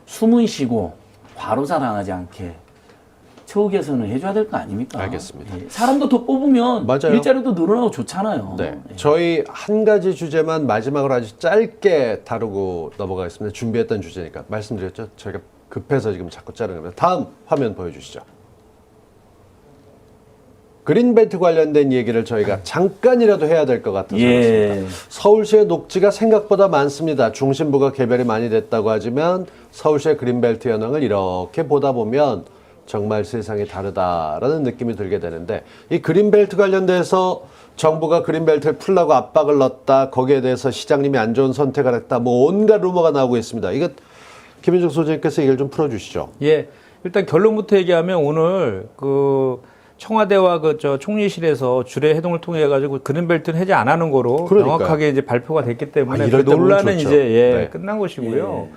숨은 쉬고 과로사 당하지 않게 처우 개선을 해줘야 될 거 아닙니까? 알겠습니다. 예. 사람도 더 뽑으면 맞아요. 일자리도 늘어나고 좋잖아요. 네. 예. 저희 한 가지 주제만 마지막으로 아주 짧게 다루고 넘어가겠습니다. 준비했던 주제니까 말씀드렸죠. 저희가 급해서 지금 자꾸 자르는 겁니다. 다음 화면 보여주시죠. 그린벨트 관련된 얘기를 저희가 잠깐이라도 해야 될 것 같아서 그렇습니다. 서울시의 녹지가 생각보다 많습니다. 중심부가 개별이 많이 됐다고 하지만 서울시의 그린벨트 현황을 이렇게 보다 보면 정말 세상이 다르다라는 느낌이 들게 되는데, 이 그린벨트 관련돼서 정부가 그린벨트를 풀라고 압박을 넣었다, 거기에 대해서 시장님이 안 좋은 선택을 했다, 뭐 온갖 루머가 나오고 있습니다. 이거 김윤중 소장님께서 얘기를 좀 풀어주시죠. 예, 일단 결론부터 얘기하면 오늘 그 청와대와 그 총리실에서 주례 회동을 통해 가지고 그린벨트는 해제 안 하는 거로 그러니까요. 명확하게 이제 발표가 됐기 때문에 이럴 그 때 보면 논란은 좋죠. 이제 네. 끝난 것이고요.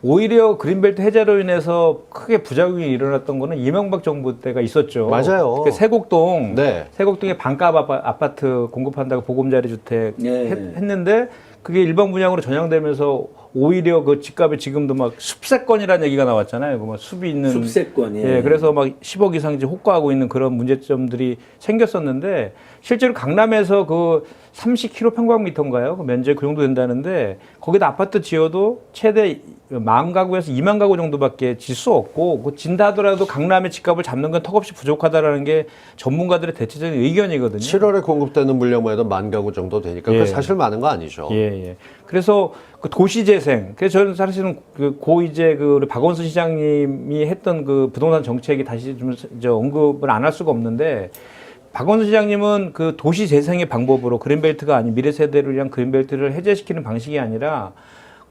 오히려 그린벨트 해제로 인해서 크게 부작용이 일어났던 거는 이명박 정부 때가 있었죠. 맞아요. 그 세곡동, 네. 세곡동에 반값 아파트 공급한다고 보금자리 주택 예. 했는데 그게 일반 분양으로 전향되면서 오히려 그 집값이 지금도 막 숲세권이라는 얘기가 나왔잖아요. 그 막 숲이 있는 숲세권. 예, 그래서 막 10억 이상 이제 호가하고 있는 그런 문제점들이 생겼었는데, 실제로 강남에서 그 30km 평방미터인가요? 그 면적 그 정도 된다는데, 거기다 아파트 지어도 최대 10,000가구에서 20,000가구 정도밖에 질 수 없고, 그 진다 하더라도 강남의 집값을 잡는 건 턱없이 부족하다라는 게 전문가들의 대체적인 의견이거든요. 7월에 공급되는 물량만 해도 10,000가구 정도 되니까 그게 사실 많은 거 아니죠. 예. 그래서 그 도시재생, 그래서 저는 사실은 이제 그 우리 박원순 시장님이 했던 그 부동산 정책이 다시 좀 언급을 안 할 수가 없는데, 박원순 시장님은 그 도시재생의 방법으로 그린벨트가 아닌 미래 세대를 위한 그린벨트를 해제시키는 방식이 아니라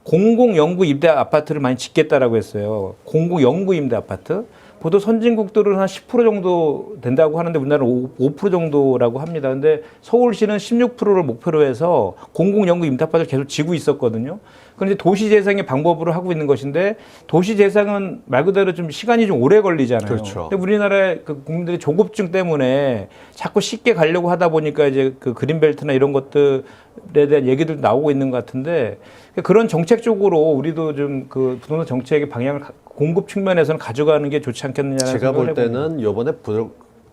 공공영구 임대 아파트를 많이 짓겠다라고 했어요. 공공영구 임대 아파트. 보통 선진국들은 한 10% 정도 된다고 하는데 우리나라는 5% 정도라고 합니다. 근데 서울시는 16%를 목표로 해서 공공연구 임대아파트를 계속 지고 있었거든요. 그런데 도시재생의 방법으로 하고 있는 것인데, 도시재생은 말 그대로 좀 시간이 좀 오래 걸리잖아요. 그렇죠. 근데 우리나라의 그 국민들의 조급증 때문에 자꾸 쉽게 가려고 하다 보니까 이제 그 그린벨트나 이런 것들에 대한 얘기도 나오고 있는 것 같은데, 그런 정책적으로 우리도 좀 그 부동산 정책의 방향을 공급 측면에서는 가져가는 게 좋지 않겠느냐는 제가 볼 생각을 해봅니다. 때는 요번에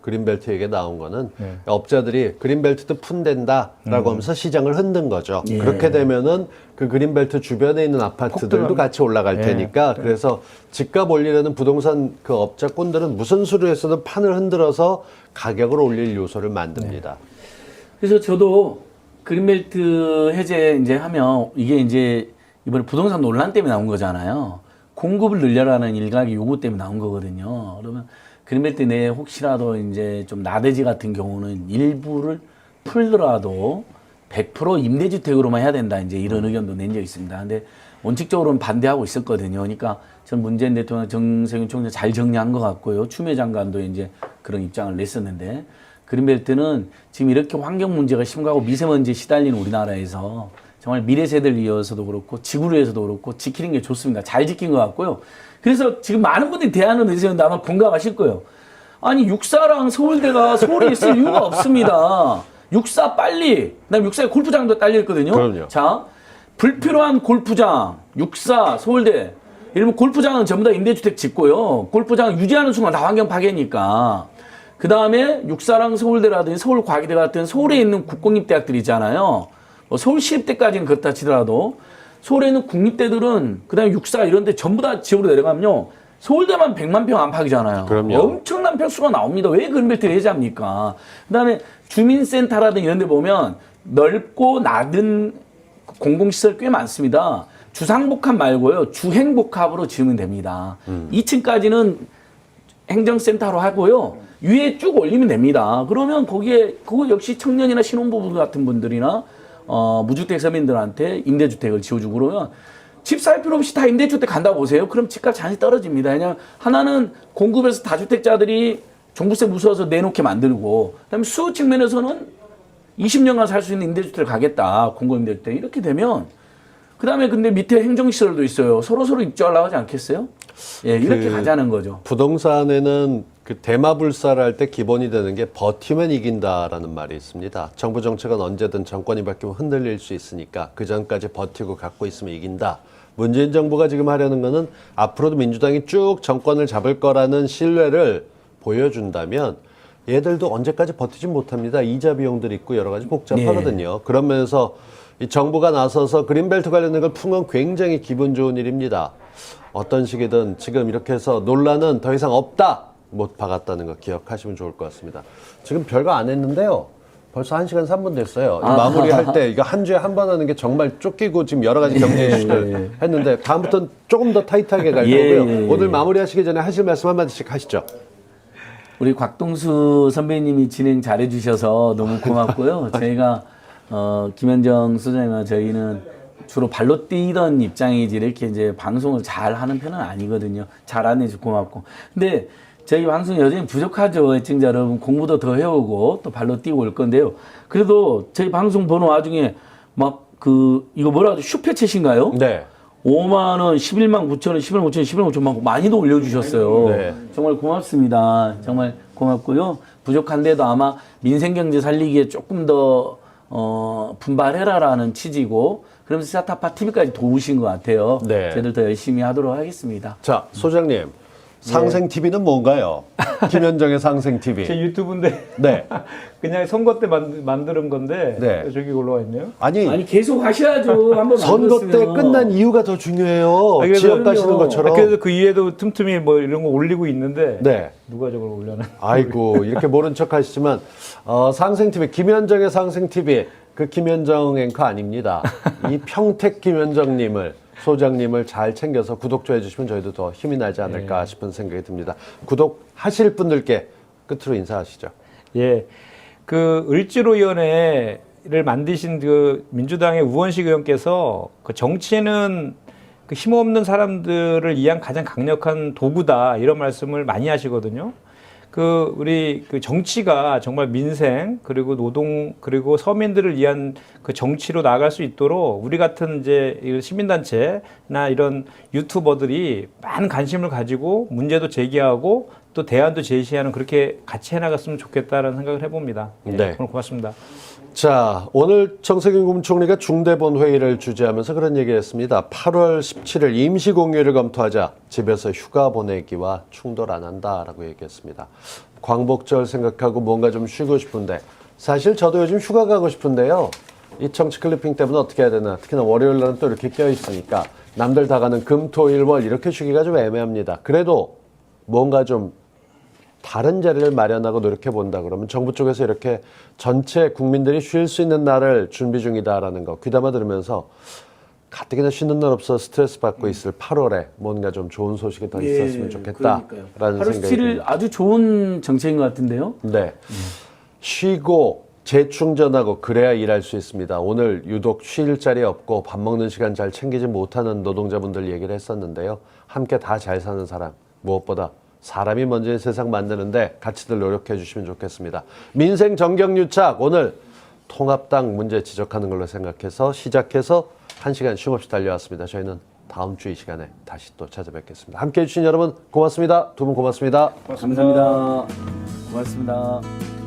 그린벨트 얘기가 나온 거는 업자들이 그린벨트도 푼댄다라고 하면서 시장을 흔든 거죠. 그렇게 되면은 그 그린벨트 주변에 있는 아파트들도 같이 올라갈 테니까, 그래서 집값 올리려는 부동산 그 업자꾼들은 무슨 수로 해서든 판을 흔들어서 가격을 올릴 요소를 만듭니다. 그래서 저도 그린벨트 해제 이제 하면 이게 이제 이번에 부동산 논란 때문에 나온 거잖아요. 공급을 늘려라는 일각의 요구 때문에 나온 거거든요. 그러면 그린벨트 내에 혹시라도 이제 좀 나대지 같은 경우는 일부를 풀더라도 100% 임대주택으로만 해야 된다. 이제 이런 의견도 낸 적이 있습니다. 근데 원칙적으로는 반대하고 있었거든요. 그러니까 전 문재인 대통령, 정세균 총장 잘 정리한 것 같고요. 추미애 장관도 이제 그런 입장을 냈었는데 그린벨트는 지금 이렇게 환경 문제가 심각하고 미세먼지에 시달리는 우리나라에서 정말 미래 세대를 위해서도 그렇고 지구를 위해서도 그렇고 지키는 게 좋습니다. 잘 지킨 것 같고요. 그래서 지금 많은 분들이 대안을 내세우는데 아마 공감하실 거예요. 아니 육사랑 서울대가 서울에 있을 이유가 없습니다. 육사 빨리. 그다음에 육사에 골프장도 딸려 있거든요. 그럼요. 자, 불필요한 골프장, 육사, 서울대. 이러면 골프장은 전부 다 임대주택 짓고요. 골프장 유지하는 순간 다 환경 파괴니까. 그 다음에 육사랑 서울대라든지 서울과기대 같은 서울에 있는 국공립대학들 있잖아요. 뭐 서울시립대까지는 그렇다 치더라도 서울에 있는 국립대들은 그 다음에 육사 이런 데 전부 다 지역으로 내려가면요. 서울대만 100만 평 안팎이잖아요. 그럼요. 엄청난 평수가 나옵니다. 왜 그린벨트를 해제합니까? 그 다음에 주민센터라든지 이런 데 보면 넓고 낮은 공공시설 꽤 많습니다. 주상복합 말고요. 주행복합으로 지으면 됩니다. 2층까지는 행정센터로 하고요. 위에 쭉 올리면 됩니다. 그러면 거기에 그거 역시 청년이나 신혼부부 같은 분들이나 무주택 서민들한테 임대주택을 지어주고 그러면 집 살 필요 없이 다 임대주택 간다 보세요. 그럼 집값 잔이 떨어집니다. 그냥 하나는 공급해서 다주택자들이 종부세 무서워서 내놓게 만들고 그다음에 수요 측면에서는 20년간 살 수 있는 임대주택을 가겠다. 공공임대주택 이렇게 되면 그다음에 근데 밑에 행정시설도 있어요. 서로 입주하려고 하지 않겠어요? 예, 이렇게 가자는 거죠. 부동산에는 그 대마불사를 할 때 기본이 되는 게 버티면 이긴다라는 말이 있습니다. 정부 정책은 언제든 정권이 바뀌면 흔들릴 수 있으니까 그 전까지 버티고 갖고 있으면 이긴다. 문재인 정부가 지금 하려는 거는 앞으로도 민주당이 쭉 정권을 잡을 거라는 신뢰를 보여준다면 얘들도 언제까지 버티지 못합니다. 이자 비용들이 있고 여러 가지 복잡하거든요. 그런 면에서 이 정부가 나서서 그린벨트 관련된 걸 푸는 건 굉장히 기분 좋은 일입니다. 어떤 식이든 지금 이렇게 해서 논란은 더 이상 없다. 못 박았다는 거 기억하시면 좋을 것 같습니다. 지금 별거 안 했는데요. 벌써 1시간 3분 됐어요. 마무리할 때 이거 한 주에 한 번 하는 게 정말 쫓기고 지금 여러 가지 경제 이슈를 했는데 다음부터는 조금 더 타이트하게 갈 거고요. 오늘 마무리하시기 전에 하실 말씀 한마디씩 하시죠. 우리 곽동수 선배님이 진행 잘해 주셔서 너무 고맙고요. 저희가 김현정 소장님과 저희는 주로 발로 뛰던 입장이지 이렇게 이제 방송을 잘 하는 편은 아니거든요. 잘 안 해서 고맙고. 근데 저희 방송 여전히 부족하죠. 애청자 여러분 공부도 더 해오고 또 발로 뛰고 올 건데요. 그래도 저희 방송 보는 와중에 막 이거 뭐라 하죠? 슈퍼챗인가요? 네. 5만 원, 11만 9천 원, 11만 5천 원, 11만 5천 원 많이도 올려주셨어요. 네. 정말 고맙습니다. 정말 고맙고요. 부족한데도 아마 민생경제 살리기에 조금 더 분발해라라는 취지고 그러면서 사타파 TV까지 도우신 것 같아요. 네. 저희들 더 열심히 하도록 하겠습니다. 자, 소장님. 상생 TV는 뭔가요? 김현정의 상생 TV. 제 유튜브인데 네. 그냥 선거 때 만드는 건데 네. 저기 올라와 있네요. 아니 계속 하셔야죠. 한번 선거 때 만들었으면. 끝난 이유가 더 중요해요. 그래서 지역 가시는 것처럼. 그래서 그 이후에도 틈틈이 뭐 이런 거 올리고 있는데 네. 누가 저걸 올려나? 아이고 이렇게 모른 척 하시지만 상생 TV 김현정의 상생 TV 그 김현정 앵커 아닙니다. 이 평택 김현정님을 소장님을 잘 챙겨서 구독 좀 해주시면 저희도 더 힘이 나지 않을까 싶은 생각이 듭니다. 구독하실 분들께 끝으로 인사하시죠. 예, 그 을지로위원회를 만드신 그 민주당의 우원식 의원께서 그 정치는 그 힘없는 사람들을 위한 가장 강력한 도구다 이런 말씀을 많이 하시거든요. 우리 정치가 정말 민생 그리고 노동 그리고 서민들을 위한 그 정치로 나아갈 수 있도록 우리 같은 이제 시민단체나 이런 유튜버들이 많은 관심을 가지고 문제도 제기하고 또 대안도 제시하는 그렇게 같이 해나갔으면 좋겠다라는 생각을 해봅니다. 네. 오늘 고맙습니다. 자, 오늘 정세균 국무총리가 중대본 회의를 주재하면서 그런 얘기를 했습니다. 8월 17일 임시공휴일을 검토하자. 집에서 휴가 보내기와 충돌 안 한다라고 얘기했습니다. 광복절 생각하고 뭔가 좀 쉬고 싶은데 사실 저도 요즘 휴가 가고 싶은데요. 이 정치 클리핑 때문에 어떻게 해야 되나. 특히나 월요일 날은 또 이렇게 껴있으니까 남들 다 가는 금, 토, 일, 월 이렇게 쉬기가 좀 애매합니다. 그래도 뭔가 좀 다른 자리를 마련하고 노력해 본다 그러면 정부 쪽에서 이렇게 전체 국민들이 쉴 수 있는 날을 준비 중이다라는 거 귀담아 들으면서 가뜩이나 쉬는 날 없어 스트레스 받고 있을 8월에 뭔가 좀 좋은 소식이 더 있었으면 좋겠다라는 하루 생각이 7일 듭니다. 아주 좋은 정책인 것 같은데요. 네. 쉬고 재충전하고 그래야 일할 수 있습니다. 오늘 유독 쉴 자리 없고 밥 먹는 시간 잘 챙기지 못하는 노동자분들 얘기를 했었는데요. 함께 다 잘 사는 사람, 무엇보다 사람이 먼저인 세상 만드는데 같이들 노력해 주시면 좋겠습니다. 민생 정경유착 오늘 통합당 문제 지적하는 걸로 생각해서 시작해서 1시간 쉼없이 달려왔습니다. 저희는 다음 주 이 시간에 다시 또 찾아뵙겠습니다. 함께해 주신 여러분 고맙습니다. 두 분 고맙습니다. 감사합니다. 고맙습니다.